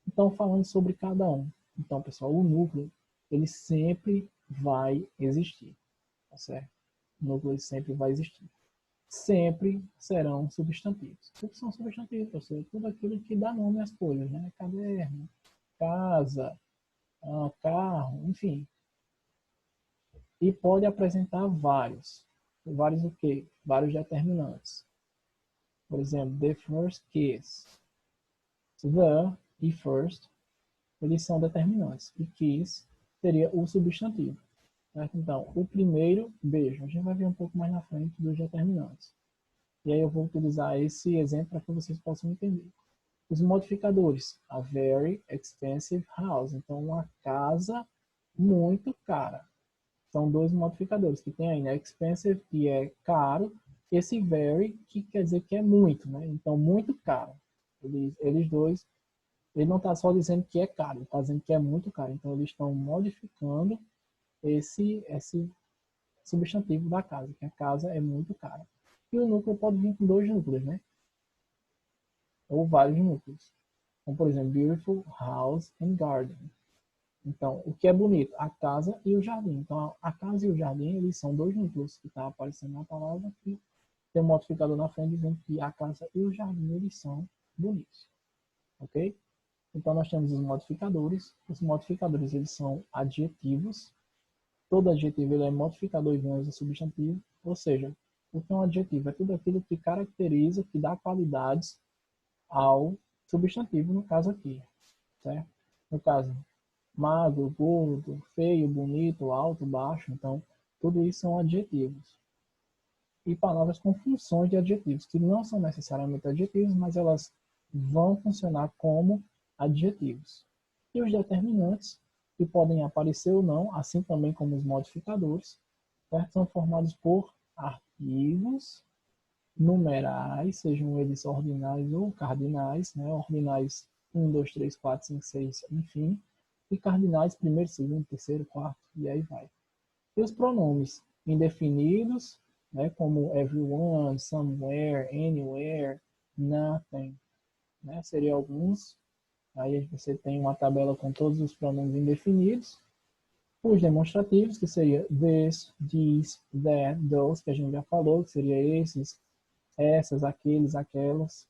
Então, falando sobre cada um. Então, pessoal, o núcleo, ele sempre vai existir, tá certo? O núcleo sempre vai existir. Sempre serão substantivos. O que são substantivos, pessoal? Tudo aquilo que dá nome às coisas, né? Caderno, casa, carro, enfim. E pode apresentar vários. Vários o quê? Vários determinantes. Por exemplo, the first kiss. The e first, eles são determinantes. E kiss seria o substantivo. Certo? Então, o primeiro beijo. A gente vai ver um pouco mais na frente dos determinantes. E aí eu vou utilizar esse exemplo para que vocês possam entender. Os modificadores. A very expensive house. Então, uma casa muito cara. São dois modificadores que tem aí, né? Expensive, que é caro. Esse very, que quer dizer que é muito, né? Então, muito caro. Eles dois, ele não está só dizendo que é caro, ele está dizendo que é muito caro. Então, eles estão modificando esse substantivo da casa, que a casa é muito cara. E o núcleo pode vir com dois núcleos, né? Ou vários núcleos. Como, por exemplo, beautiful house and garden. Então, o que é bonito? A casa e o jardim. Então, a casa e o jardim, eles são dois núcleos que está aparecendo na palavra, que tem um modificador na frente dizendo que a casa e o jardim, eles são bonitos. Ok? Então, nós temos os modificadores. Os modificadores, eles são adjetivos. Todo adjetivo ele é modificador e vem do substantivo. Ou seja, o que é um adjetivo? É tudo aquilo que caracteriza, que dá qualidades ao substantivo, no caso aqui. Certo? No caso, magro, gordo, feio, bonito, alto, baixo. Então, tudo isso são adjetivos. E palavras com funções de adjetivos, que não são necessariamente adjetivos, mas elas vão funcionar como adjetivos. E os determinantes, que podem aparecer ou não, assim também como os modificadores, certo? São formados por artigos numerais, sejam eles ordinais ou cardinais, né? Ordinais 1, 2, 3, 4, 5, 6, enfim, e cardinais primeiro, segundo, terceiro, quarto, e aí vai. E os pronomes indefinidos, né, como everyone, somewhere, anywhere, nothing, né, seriam alguns. Aí você tem uma tabela com todos os pronomes indefinidos. Os demonstrativos, que seria this, these, that, those, que a gente já falou, que seria esses, essas, aqueles, aquelas.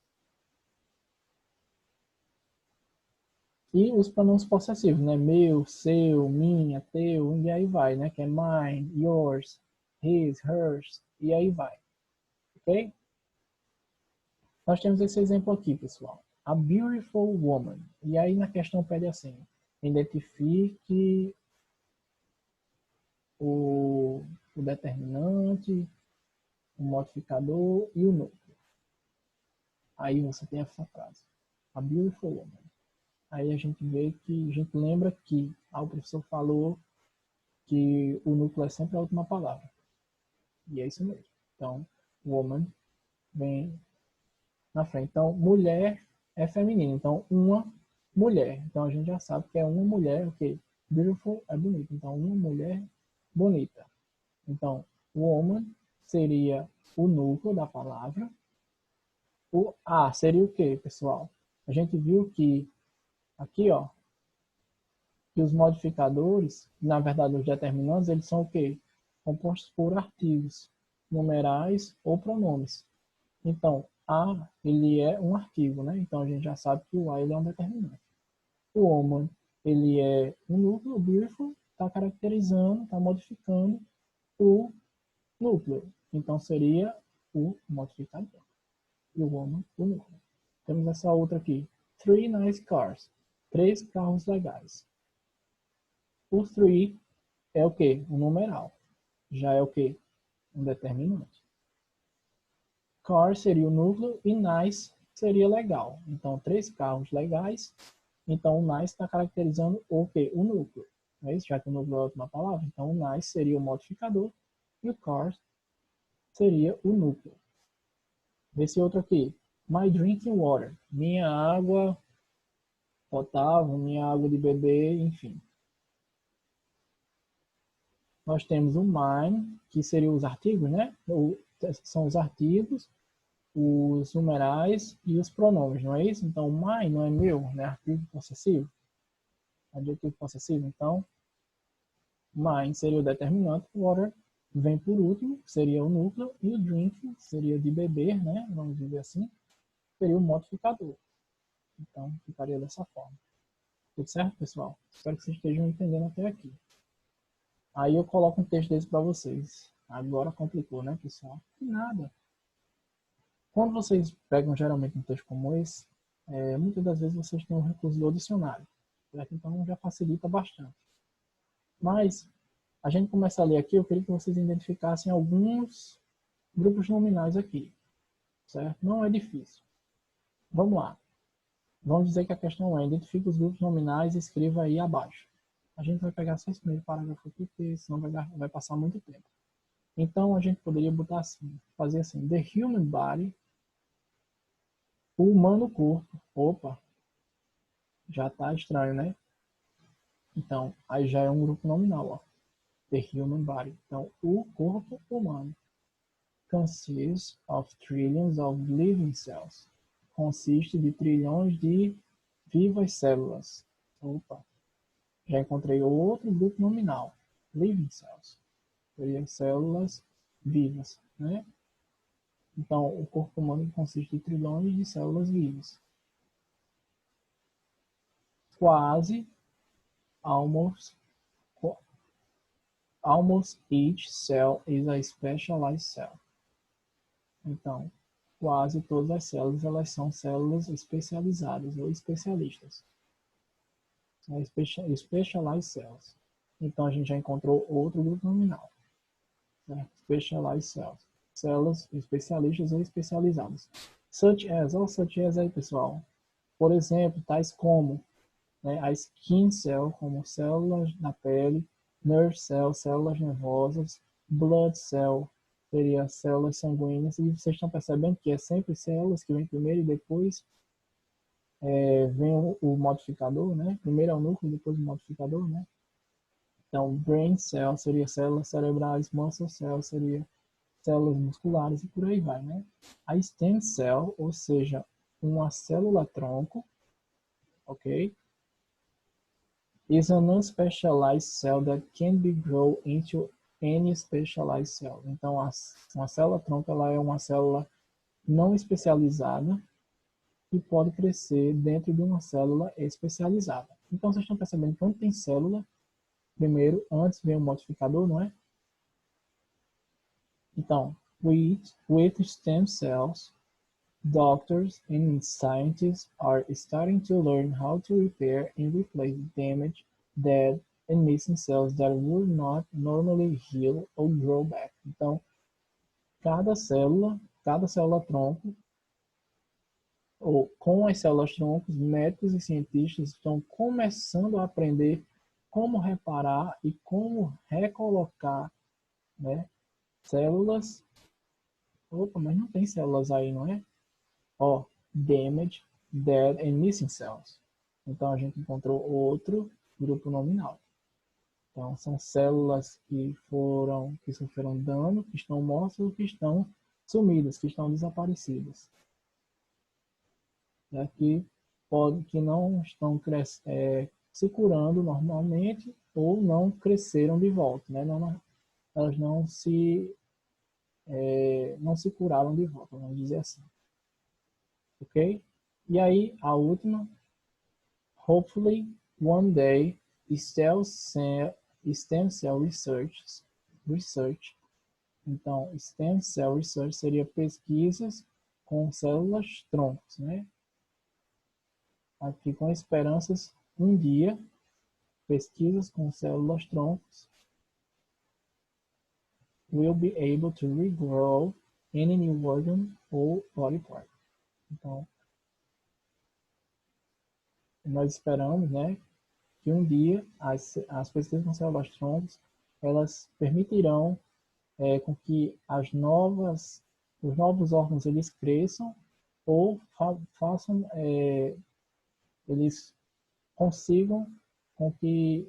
E os pronomes possessivos, né? Meu, seu, minha, teu, e aí vai, né? Que é mine, yours, his, hers, e aí vai. Ok? Nós temos esse exemplo aqui, pessoal. A beautiful woman. E aí na questão pede assim, identifique o determinante, o modificador e o núcleo. Aí você tem essa frase. A beautiful woman. Aí a gente vê que, a gente lembra que o professor falou que o núcleo é sempre a última palavra. E é isso mesmo. Então, woman vem na frente. Então, mulher é feminino. Então, uma mulher. Então, a gente já sabe que é uma mulher, ok? Beautiful é bonito. Então, uma mulher bonita. Então, woman seria o núcleo da palavra. O A seria o quê, pessoal? A gente viu que aqui, ó, que os modificadores, na verdade, os determinantes, eles são o quê? Compostos por artigos, numerais ou pronomes. Então, a, ele é um artigo, né? Então, a gente já sabe que o a, ele é um determinante. O woman, ele é um núcleo, o beautiful, está caracterizando, está modificando o núcleo. Então, seria o modificador. E o woman, o núcleo. Temos essa outra aqui. Three nice cars. Três carros legais. O three é o quê? Um numeral. Já é o quê? Um determinante. Car seria o núcleo e nice seria legal. Então, três carros legais. Então, o nice está caracterizando o quê? O núcleo. Não é isso? Já que o núcleo é a última palavra. Então, o nice seria o modificador e o car seria o núcleo. Esse outro aqui. My drinking water, minha água potável, minha água de beber, enfim. Nós temos o mine, que seriam os artigos, né? São os artigos, os numerais e os pronomes, não é isso? Então, mine não é meu, né? Artigo possessivo, adjetivo possessivo. Então, mine seria o determinante, water vem por último, seria o núcleo, e o drink seria de beber, né? Vamos dizer assim, seria o modificador. Então, ficaria dessa forma. Tudo certo, pessoal? Espero que vocês estejam entendendo até aqui. Aí eu coloco um texto desse para vocês. Agora complicou, né, pessoal? Nada. Quando vocês pegam geralmente um texto como esse, muitas das vezes vocês têm um recurso do dicionário, certo? Então já facilita bastante. Mas a gente começa a ler aqui, eu queria que vocês identificassem alguns grupos nominais aqui, certo? Não é difícil. Vamos lá. Vamos dizer que a questão é: identifique os grupos nominais e escreva aí abaixo. A gente vai pegar só esse primeiro parágrafo aqui, porque senão vai passar muito tempo. Então a gente poderia botar assim, fazer assim: the human body, o humano corpo. Opa, já tá estranho, né? Então, aí já é um grupo nominal, ó. The human body. Então, o corpo humano consists of trillions of living cells. Consiste de trilhões de vivas células. Opa, já encontrei outro grupo nominal. Living cells. Seria células vivas, né? Então, o corpo humano consiste de trilhões de células vivas. Quase, almost each cell is a specialized cell. Então, quase todas as células elas são células especializadas ou especialistas. Specialized cells. Então, a gente já encontrou outro grupo nominal. Certo? Specialized cells. Células especialistas ou especializadas. Such as, ou such as aí, pessoal. Por exemplo, tais como, né, a skin cell, como células na pele, nerve cell, células nervosas, blood cell, seria células sanguíneas, e vocês estão percebendo que é sempre células que vem primeiro e depois vem o modificador, né? Primeiro é o núcleo, depois o modificador, né? Então, brain cell seria células cerebrais, muscle cell seria células musculares e por aí vai, né? A stem cell, ou seja, uma célula tronco, ok? Is an unspecialized cell that can be grown into any specialized cell. Então, uma célula tronco ela é uma célula não especializada que pode crescer dentro de uma célula especializada. Então, vocês estão percebendo que onde tem célula, primeiro, antes vem o modificador, não é? Então, with stem cells, doctors and scientists are starting to learn how to repair and replace damaged, dead, and missing cells that would not normally heal or grow back. Então, cada célula tronco, ou com as células troncos, médicos e cientistas estão começando a aprender como reparar e como recolocar, né, células. Opa, mas não tem células aí, não é? Ó, damaged, dead and missing cells. Então a gente encontrou outro grupo nominal. Então são células que sofreram dano, que estão mortas ou que estão sumidas, que estão desaparecidas. Que não estão se curando normalmente ou não cresceram de volta, né? Elas não se curaram de volta, vamos dizer assim. Ok? E aí, a última. Hopefully, one day, stem cell research. Então, stem cell research seria pesquisas com células troncos, né? Aqui com esperanças, um dia, pesquisas com células troncos will be able to regrow any new organ or body part. Então, nós esperamos, né, que um dia as pesquisas com células troncos elas permitirão com que os novos órgãos eles cresçam ou façam, eles consigam com que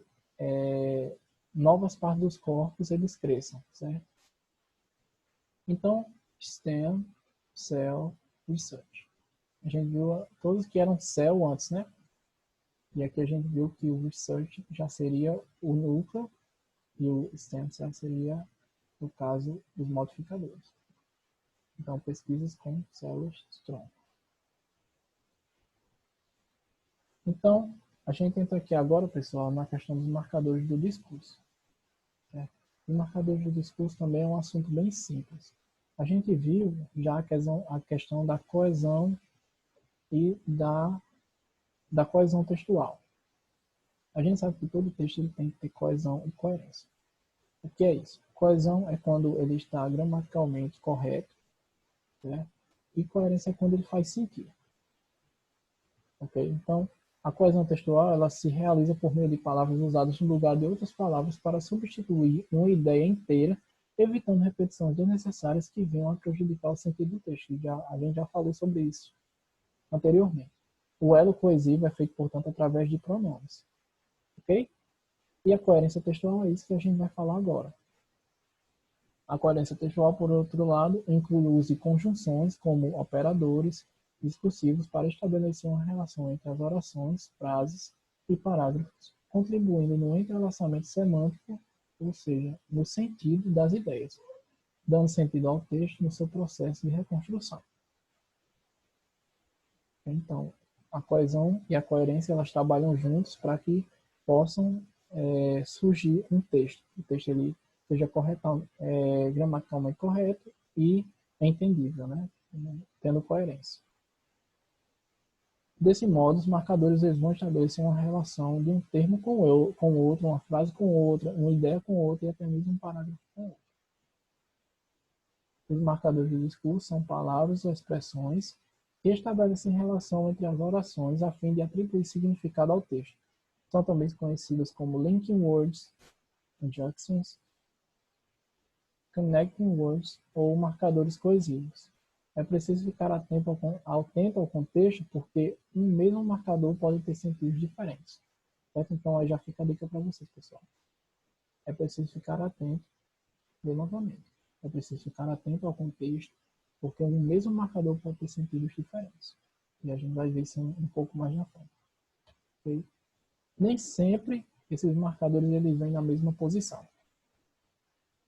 novas partes dos corpos eles cresçam, certo? Então, STEM, Cell, Research. A gente viu todos que eram Cell antes, né? E aqui a gente viu que o Research já seria o núcleo e o Stem Cell seria, no caso, os modificadores. Então, pesquisas com células tronco. Então, a gente entra aqui agora, pessoal, na questão dos marcadores do discurso. Certo? Os marcadores do discurso também é um assunto bem simples. A gente viu já a questão da coesão e da coesão textual. A gente sabe que todo texto ele tem que ter coesão e coerência. O que é isso? Coesão é quando ele está gramaticalmente correto, certo? E coerência é quando ele faz sentido. Okay? Então, a coesão textual ela se realiza por meio de palavras usadas no lugar de outras palavras para substituir uma ideia inteira, evitando repetições desnecessárias que venham a prejudicar o sentido do texto. A gente já falou sobre isso anteriormente. O elo coesivo é feito, portanto, através de pronomes. Ok? E a coerência textual é isso que a gente vai falar agora. A coerência textual, por outro lado, inclui o uso de conjunções como operadores discursivos para estabelecer uma relação entre as orações, frases e parágrafos, contribuindo no entrelaçamento semântico, ou seja, no sentido das ideias, dando sentido ao texto no seu processo de reconstrução. Então, a coesão e a coerência elas trabalham juntos para que possam surgir um texto. O texto ele seja gramaticalmente correto e entendível, né? Tendo coerência. Desse modo, os marcadores eles vão estabelecer uma relação de um termo com o outro, uma frase com outra, uma ideia com outra e até mesmo um parágrafo com outro. Os marcadores de discurso são palavras ou expressões que estabelecem relação entre as orações a fim de atribuir significado ao texto. São também conhecidos como linking words, conjunctions, connecting words ou marcadores coesivos. É preciso ficar atento ao contexto, porque um mesmo marcador pode ter sentidos diferentes. Certo? Então, aí já fica a dica para vocês, pessoal. É preciso ficar atento, novamente. É preciso ficar atento ao contexto, porque um mesmo marcador pode ter sentidos diferentes. E a gente vai ver isso um pouco mais na frente. Okay? Nem sempre esses marcadores eles vêm na mesma posição.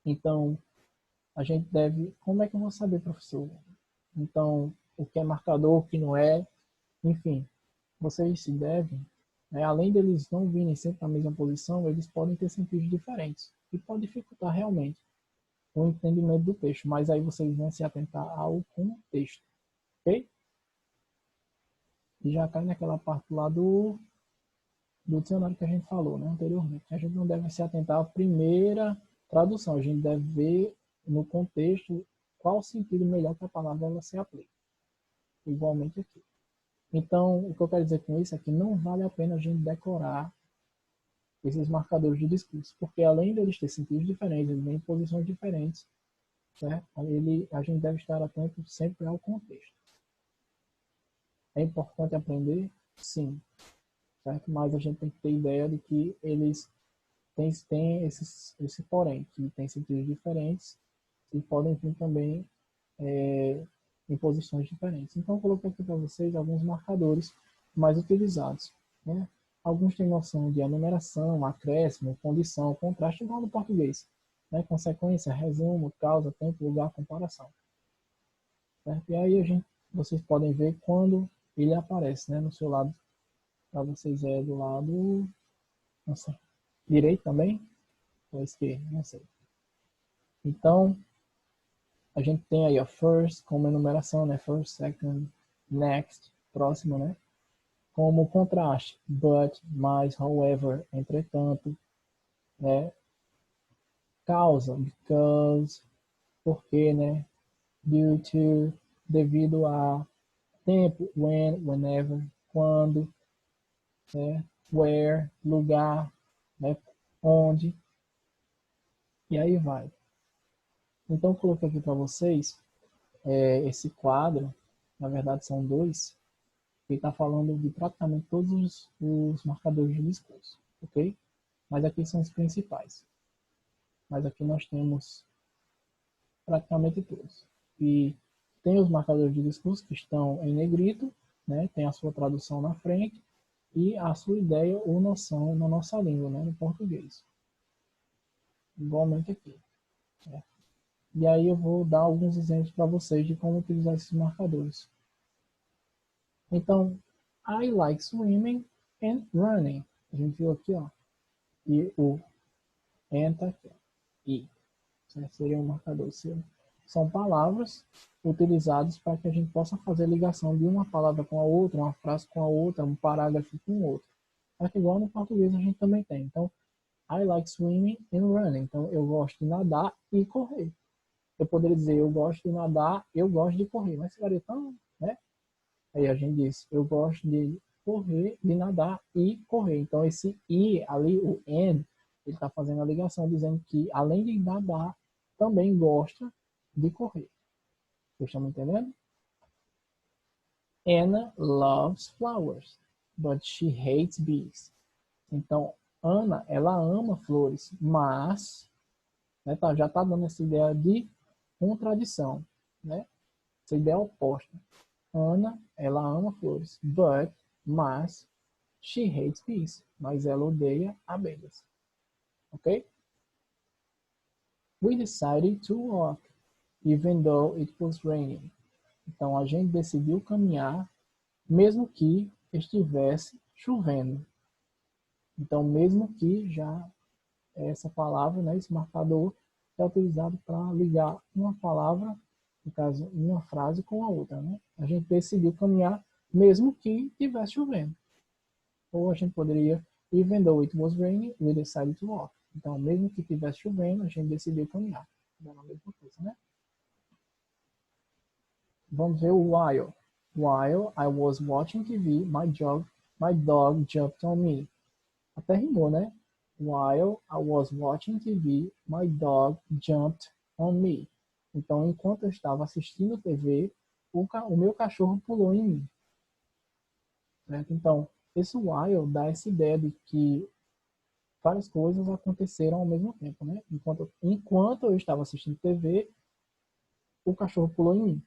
Então, a gente deve... Como é que eu vou saber, professor? Então, o que é marcador, o que não é, enfim, vocês se devem, além deles não virem sempre na mesma posição, eles podem ter sentidos diferentes e pode dificultar realmente o entendimento do texto, mas aí vocês vão se atentar ao contexto, ok? E já cai naquela parte lá do dicionário que a gente falou, né, anteriormente. A gente não deve se atentar à primeira tradução, a gente deve ver no contexto qual o sentido melhor que a palavra ela se aplica. Igualmente aqui. Então, o que eu quero dizer com isso é que não vale a pena a gente decorar esses marcadores de discurso, porque além deles ter sentidos diferentes, eles vêm em posições diferentes, certo? A gente deve estar atento sempre ao contexto. É importante aprender? Sim, certo? Mas a gente tem que ter ideia de que eles têm esse porém, que tem sentidos diferentes e podem vir também em posições diferentes. Então, eu coloquei aqui para vocês alguns marcadores mais utilizados. Né? Alguns têm noção de enumeração, acréscimo, condição, contraste, igual no português. Né? Consequência, resumo, causa, tempo, lugar, comparação. Certo? E aí vocês podem ver quando ele aparece, né? No seu lado, para vocês do lado, não sei, direito também? Ou esquerdo? Não sei. Então, a gente tem aí a first como enumeração, né? First, second, next, próximo, né? Como contraste, but, mais, however, entretanto, né? Causa, because, porque, né? Due to, devido a, tempo, when, whenever, quando, né? Where, lugar, né? Onde, e aí vai. Então, eu coloquei aqui para vocês esse quadro, na verdade são dois, que está falando de praticamente todos os marcadores de discurso, ok? Mas aqui são os principais. Mas aqui nós temos praticamente todos. E tem os marcadores de discurso que estão em negrito, né? Tem a sua tradução na frente e a sua ideia ou noção na nossa língua, né? No português. Igualmente aqui. Né? E aí eu vou dar alguns exemplos para vocês de como utilizar esses marcadores. Então, I like swimming and running. A gente viu aqui, ó. E o and tá aqui, ó. E. Seria um marcador. São palavras utilizadas para que a gente possa fazer ligação de uma palavra com a outra, uma frase com a outra, um parágrafo com o outro. Aqui igual no português a gente também tem. Então, I like swimming and running. Então, eu gosto de nadar e correr. Eu poderia dizer, eu gosto de nadar, eu gosto de correr. Mas ficaria tão, né? Aí a gente diz, eu gosto de correr, de nadar e correr. Então, esse I ali, o and, ele está fazendo a ligação, dizendo que, além de nadar, também gosta de correr. Vocês estão me entendendo? Anna loves flowers, but she hates bees. Então, Ana, ela ama flores, mas, né, já está dando essa ideia de contradição, né? Essa ideia oposta. Ana, ela ama flores, mas, she hates bees. Mas ela odeia abelhas. Ok? We decided to walk, even though it was raining. Então, a gente decidiu caminhar, mesmo que estivesse chovendo. Então, mesmo que já essa palavra, né, esse marcador, é utilizado para ligar uma palavra, no caso, uma frase com a outra. Né? A gente decidiu caminhar, mesmo que estivesse chovendo. Ou a gente poderia, even though it was raining, we decided to walk. Então, mesmo que estivesse chovendo, a gente decidiu caminhar. É a mesma coisa, né? Vamos ver o while. While I was watching TV, my dog jumped on me. Até rimou, né? While I was watching TV, my dog jumped on me. Então, enquanto eu estava assistindo TV, o meu cachorro pulou em mim. Certo? Então, esse while dá essa ideia de que várias coisas aconteceram ao mesmo tempo, né? Enquanto eu estava assistindo TV, o cachorro pulou em mim.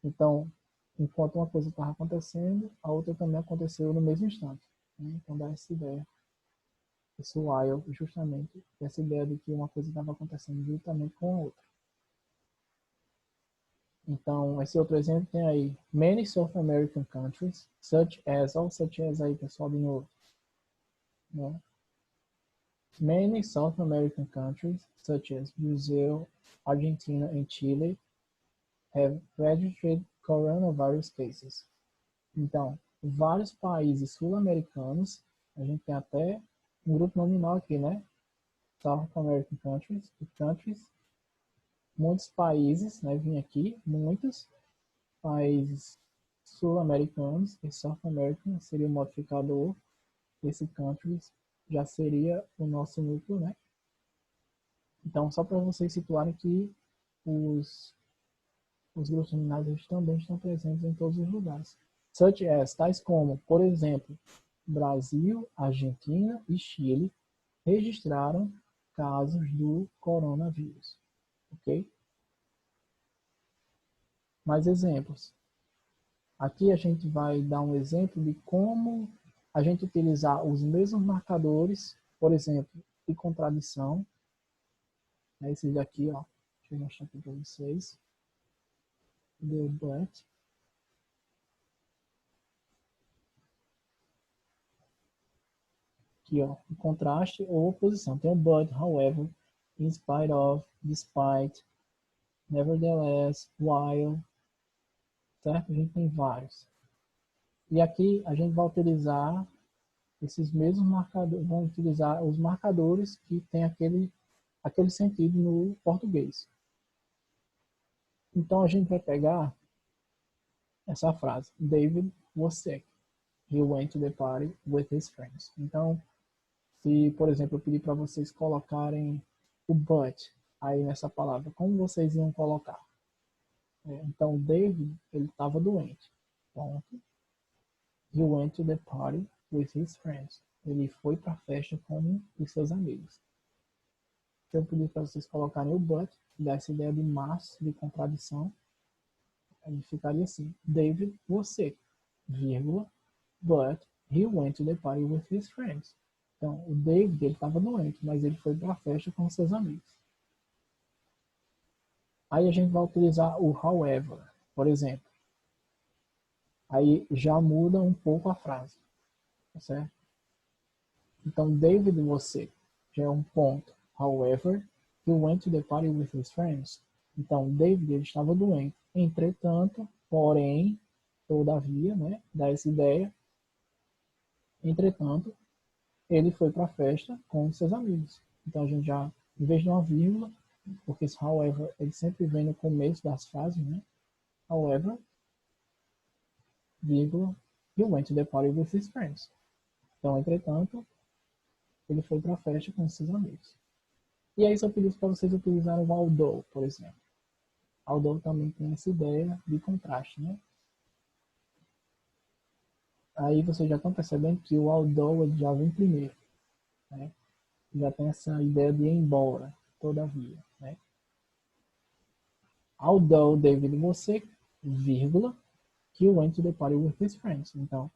Então, enquanto uma coisa estava acontecendo, a outra também aconteceu no mesmo instante. Né? Então, dá essa ideia. Esse while, justamente, essa ideia de que uma coisa estava acontecendo juntamente com a outra. Então, esse outro exemplo tem aí, many South American countries, such as aí, pessoal, de novo. Né? Many South American countries, such as Brazil, Argentina, and Chile, have registered coronavirus cases. Então, vários países sul-americanos, a gente tem até um grupo nominal aqui, né? South American countries, muitos países, né? Vim aqui, muitos países sul-americanos, e South American seria o modificador, esse countries já seria o nosso núcleo, né? Então, só para vocês situarem que os grupos nominais também estão presentes em todos os lugares. Such as, tais como, por exemplo, Brasil, Argentina e Chile registraram casos do coronavírus. Ok? Mais exemplos. Aqui a gente vai dar um exemplo de como a gente utilizar os mesmos marcadores, por exemplo, de contradição. Esses daqui, ó. Deixa eu mostrar aqui para vocês. The but. Aqui, ó, o contraste ou oposição. Tem o but, however, in spite of, despite, nevertheless, while, certo? A gente tem vários. E aqui a gente vai utilizar esses mesmos marcadores, vão utilizar os marcadores que tem aquele sentido no português. Então a gente vai pegar essa frase. David was sick. He went to the party with his friends. Então, se, por exemplo, eu pedir para vocês colocarem o but aí nessa palavra, como vocês iam colocar? Então, o David, ele estava doente. Ponto. He went to the party with his friends. Ele foi para a festa com os seus amigos. Se eu pedir para vocês colocarem o but, dá essa ideia de mas, de contradição, aí ficaria assim: David was sick, vírgula, but he went to the party with his friends. Então, o David, ele estava doente, mas ele foi para a festa com seus amigos. Aí a gente vai utilizar o however, por exemplo. Aí já muda um pouco a frase, tá certo? Então, David was sick já é um ponto. However, he went to the party with his friends. Então, David ele estava doente. Entretanto, porém, todavia, né? Dá essa ideia. Entretanto, ele foi para a festa com seus amigos. Então, a gente já, em vez de uma vírgula, porque esse however, ele sempre vem no começo das frases, né? However, vírgula, he went to the party with his friends. Então, entretanto, ele foi para a festa com seus amigos. E aí, se eu pedisse para vocês utilizarem o although, por exemplo. Although também tem essa ideia de contraste, né? Aí vocês já estão percebendo que o although ele já vem primeiro, né? Já tem essa ideia de embora, todavia, né? Although David was sick, vírgula, he went to the party with his friends. Então,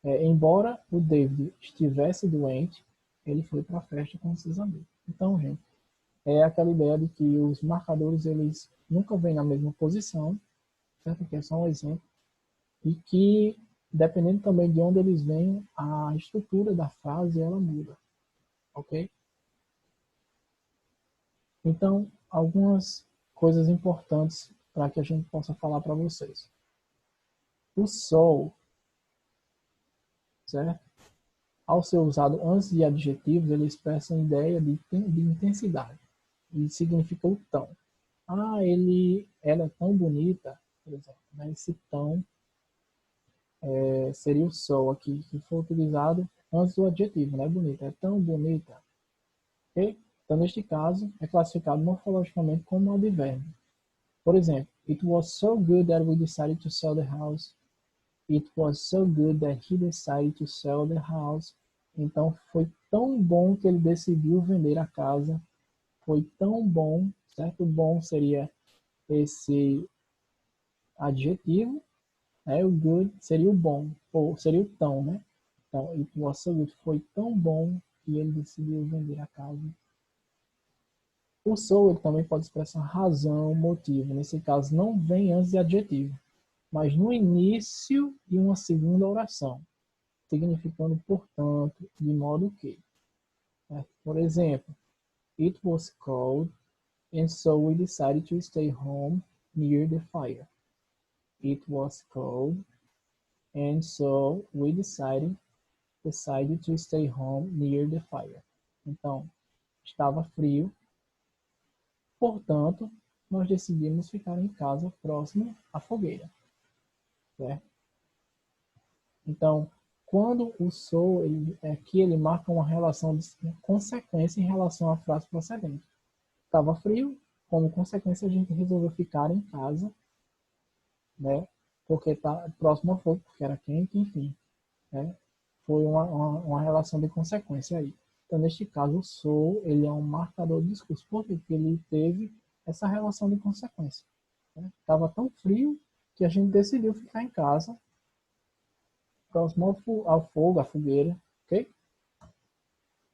embora o David estivesse doente, ele foi para a festa com seus amigos. Então, gente, é aquela ideia de que os marcadores eles nunca vêm na mesma posição, certo? Que é só um exemplo. E que, dependendo também de onde eles vêm, a estrutura da frase ela muda, ok? Então, algumas coisas importantes para que a gente possa falar para vocês. O so, certo? Ao ser usado antes de adjetivos, ele expressa a ideia de intensidade e significa o tão. Ah, ela é tão bonita, por exemplo. Né? Esse tão seria o so aqui, que foi utilizado antes do adjetivo, né? Bonita, é tão bonita. Okay? Então, neste caso, é classificado morfologicamente como um advérbio. Por exemplo, it was so good that we decided to sell the house. It was so good that he decided to sell the house. Então, foi tão bom que ele decidiu vender a casa. Foi tão bom, certo? Bom seria esse adjetivo, né? O good seria o bom, ou seria o tão, né? Então, it was so good, foi tão bom que ele decidiu vender a casa. O so ele também pode expressar razão, motivo. Nesse caso, não vem antes de adjetivo, mas no início de uma segunda oração, significando, portanto, de modo que. Né? Por exemplo, it was cold, and so we decided to stay home near the fire. It was cold, and so we decided to stay home near the fire. Então, estava frio, portanto, nós decidimos ficar em casa próximo à fogueira. Certo? Então, quando o so, aqui ele marca uma relação de consequência em relação à frase precedente. Estava frio, como consequência a gente resolveu ficar em casa, né? Porque está próximo ao fogo, porque era quente, enfim. Né? Foi uma relação de consequência aí. Então, neste caso, o so, ele é um marcador de discurso. Por quê? Porque ele teve essa relação de consequência. Estava tão frio que a gente decidiu ficar em casa, próximo ao fogo, à fogueira, ok?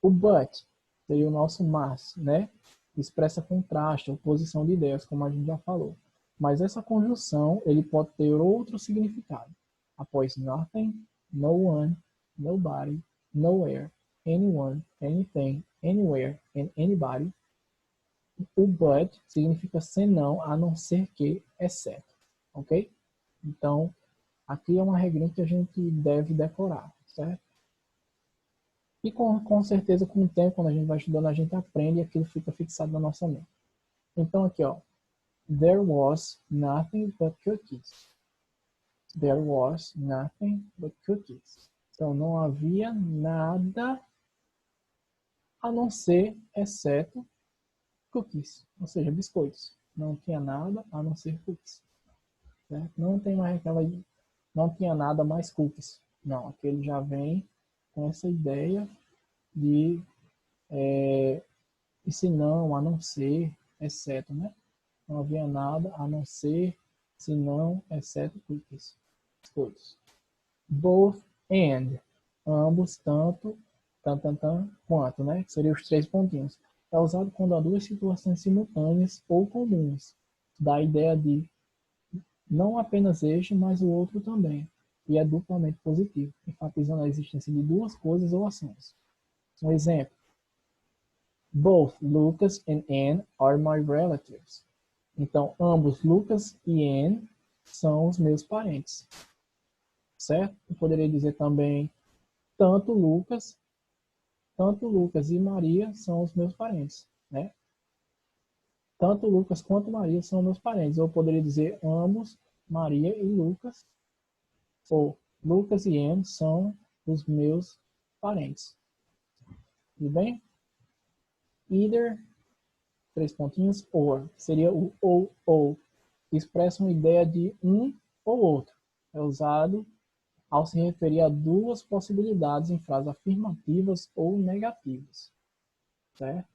O but seria o nosso mas, né? Expressa contraste, oposição de ideias, como a gente já falou. Mas essa conjunção, ele pode ter outro significado. Após nothing, no one, nobody, nowhere, anyone, anything, anywhere, and anybody, o but significa senão, a não ser que, exceto. Ok? Então, aqui é uma regrinha que a gente deve decorar, certo? E com certeza, com o tempo, quando a gente vai estudando, a gente aprende e aquilo fica fixado na nossa mente. Então, aqui, ó. There was nothing but cookies. There was nothing but cookies. Então, não havia nada a não ser, exceto cookies, ou seja, biscoitos. não tinha nada a não ser cookies. Certo? Não tem mais aquela... Não tinha nada mais cookies. Não, aquele já vem com essa ideia de e se não, a não ser, exceto, né? Não havia nada a não ser, se não, exceto cookies. Todos. Both and. Ambos, tanto, quanto, né? Que seriam os três pontinhos. É usado quando há duas situações simultâneas ou comuns. Dá a ideia de não apenas este, mas o outro também. E é duplamente positivo, enfatizando a existência de duas coisas ou ações. Um exemplo. Both Lucas and Anne are my relatives. Então, ambos Lucas e Anne são os meus parentes. Certo? Eu poderia dizer também, tanto Lucas e Maria são os meus parentes, né? Tanto Lucas quanto Maria são meus parentes. Eu poderia dizer ambos, Maria e Lucas, ou Lucas e Anne são os meus parentes. Tudo bem? Either, três pontinhos, or, seria o ou, que expressa uma ideia de um ou outro. É usado ao se referir a duas possibilidades em frases afirmativas ou negativas. Certo?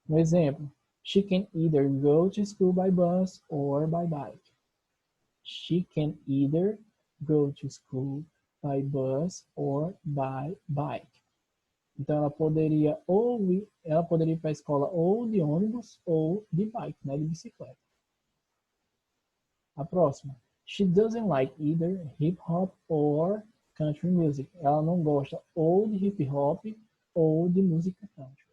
Um exemplo. She can either go to school by bus or by bike. She can either go to school by bus or by bike. Então ela poderia ir para a escola ou de ônibus ou de bike, né, de bicicleta. A próxima. She doesn't like either hip hop or country music. Ela não gosta ou de hip hop ou de música country.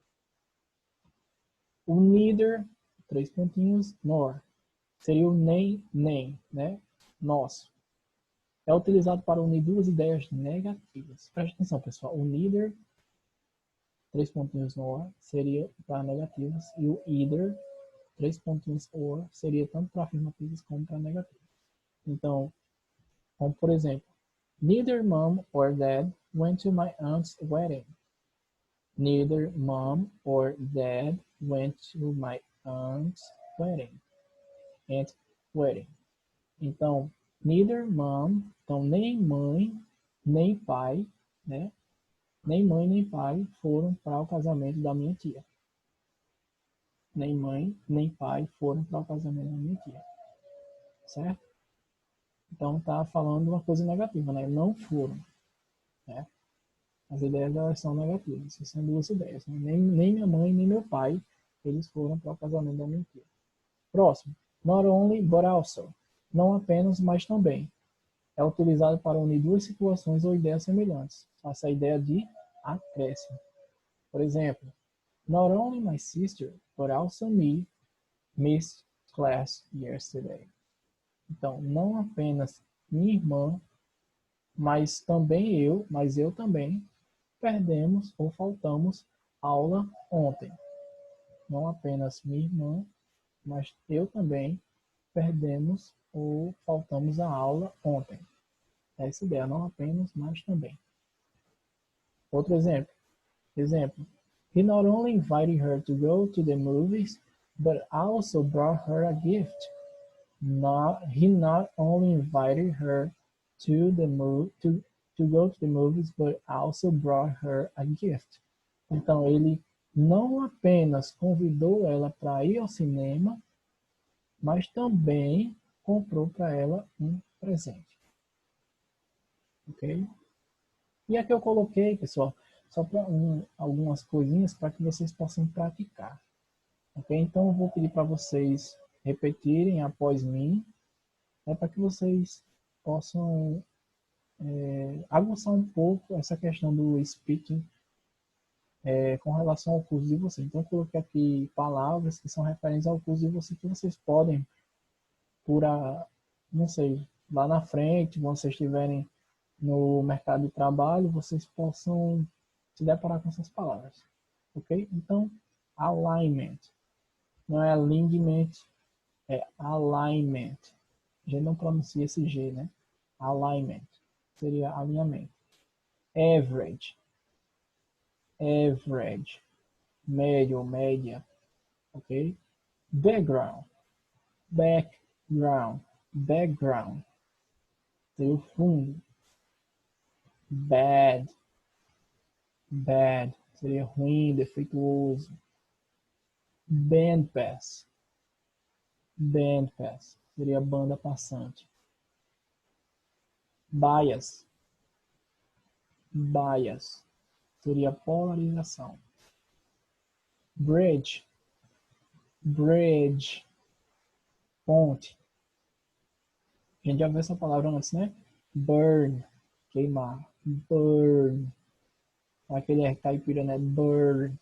O neither, três pontinhos, nor. Seria o nem, né? Nosso. É utilizado para unir duas ideias negativas. Preste atenção, pessoal. O neither, três pontinhos, nor, seria para negativas. E o either, três pontinhos, or, seria tanto para afirmativas como para negativas. Então, como por exemplo, neither mom or dad went to my aunt's wedding. Neither mom or dad went to my aunt's wedding. Aunt's wedding. Então, neither mom, então nem mãe, nem pai, né? Nem mãe nem pai foram para o casamento da minha tia. Nem mãe, nem pai foram para o casamento da minha tia. Certo? Então tá falando uma coisa negativa, né? Não foram, né? As ideias elas são negativas. São duas ideias, né? Nem minha mãe, nem meu pai, eles foram para o casamento da minha tia. Próximo. Not only, but also. Não apenas, mas também. É utilizado para unir duas situações ou ideias semelhantes. Essa ideia de acréscimo. Por exemplo, not only my sister, but also me missed class yesterday. Então, não apenas minha irmã, mas eu também perdemos ou faltamos aula ontem. Não apenas minha irmã, mas eu também perdemos ou faltamos a aula ontem. Essa ideia, não apenas, mas também. Outro exemplo. He not only invited her to go to the movies, but also brought her a gift. He not only invited her to go to the movies, but also brought her a gift. Então, ele não apenas convidou ela para ir ao cinema, mas também comprou para ela um presente. Ok? E aqui eu coloquei, pessoal, só para algumas coisinhas para que vocês possam praticar. Ok? Então eu vou pedir para vocês repetirem após mim, para que vocês possam aguçar um pouco essa questão do speaking com relação ao curso de vocês. Então eu coloquei aqui palavras que são referentes ao curso de vocês, que vocês podem, não sei, lá na frente, quando vocês estiverem no mercado de trabalho, vocês possam se deparar com essas palavras. Ok? Então, alignment. Não é alignment, é alignment. A gente não pronuncia esse G, né? Alignment. Seria alinhamento. Average. Average. Médio, média. Ok? Background. background, background, seria o fundo. Bad, bad, seria ruim, defeituoso. Bandpass, bandpass, seria banda passante. Bias, bias, seria polarização. Bridge, bridge, ponte. A gente já viu essa palavra antes, né? Burn, queimar. Burn. Aquele R caipira, né? Burn.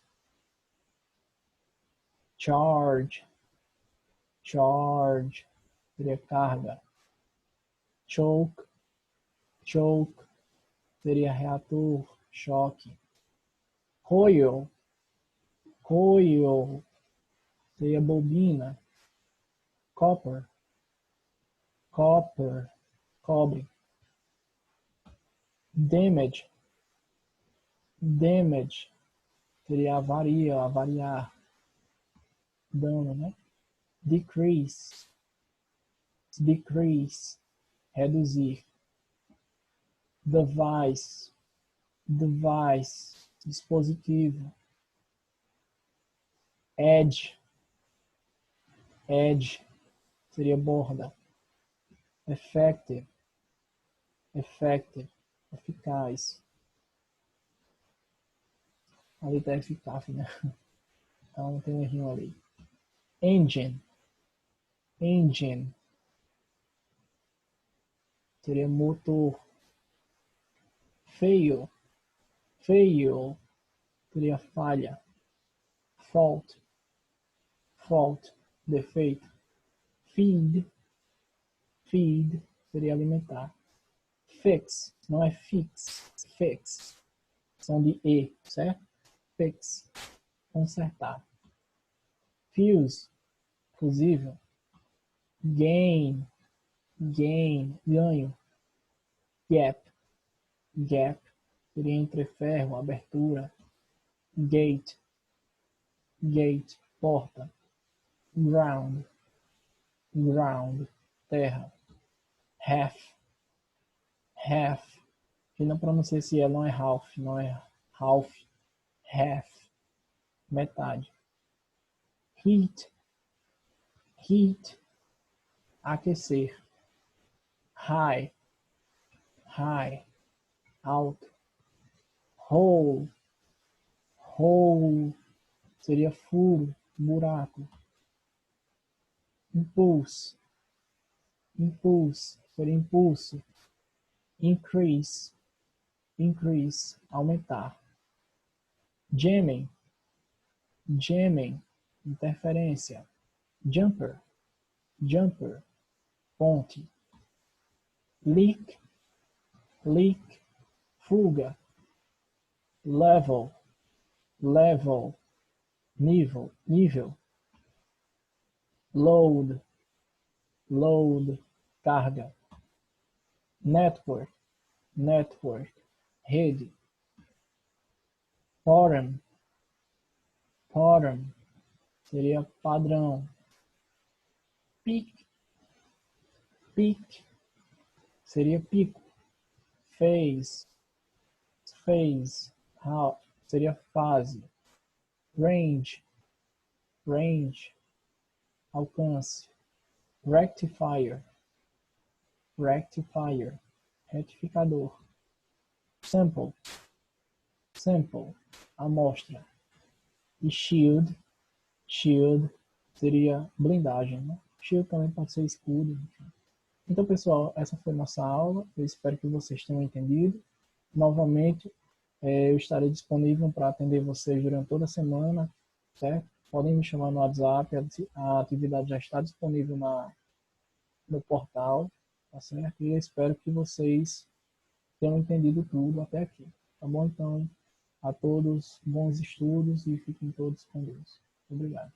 Charge, charge, seria carga. Choke, choke, seria reator, choque. Coil, coil, seria bobina. Copper, copper, cobre. Damage, damage, seria avaria, avariar. Dano, né? Decrease, decrease, reduzir. Device, device, dispositivo. Edge, edge, seria borda. Effective, effective, eficaz. Ali tá eficaz, né? Então tem um errinho ali. Engine, engine, seria motor. Fail, fail, seria falha. Fault, fault, defeito. Feed, feed, seria alimentar. Fix, não é fix, fix, são de E, certo? Fix, consertar. Fuse, fusível. Gain, gain, ganho. Gap, gap, seria entre ferro, abertura. Gate, gate, porta. Ground, ground, terra. Half, half, que não pronuncia se não é half, não é half, half, metade. Heat, heat, aquecer. High, high, alto. Hole, hole, seria furo, buraco. Impulse, impulse, seria impulso. Increase, increase, aumentar. Jamming, jamming, interferência. Jumper, jumper, ponte. Leak, leak, fuga. Level, level, nível, nível. Load, load, carga. Network, network, rede. Pattern, pattern, seria padrão. Peak, peak, seria pico. Phase, phase, seria fase. Range, range, alcance. Rectifier, rectifier, retificador. Sample, sample, amostra. E shield, shield, seria blindagem, né? Shield também pode ser escudo. Enfim. Então, pessoal, essa foi nossa aula. Eu espero que vocês tenham entendido. Novamente, eu estarei disponível para atender vocês durante toda a semana, certo? Podem me chamar no WhatsApp, a atividade já está disponível no portal, tá certo? E eu espero que vocês tenham entendido tudo até aqui, tá bom? Então, a todos, bons estudos e fiquem todos com Deus. Obrigado.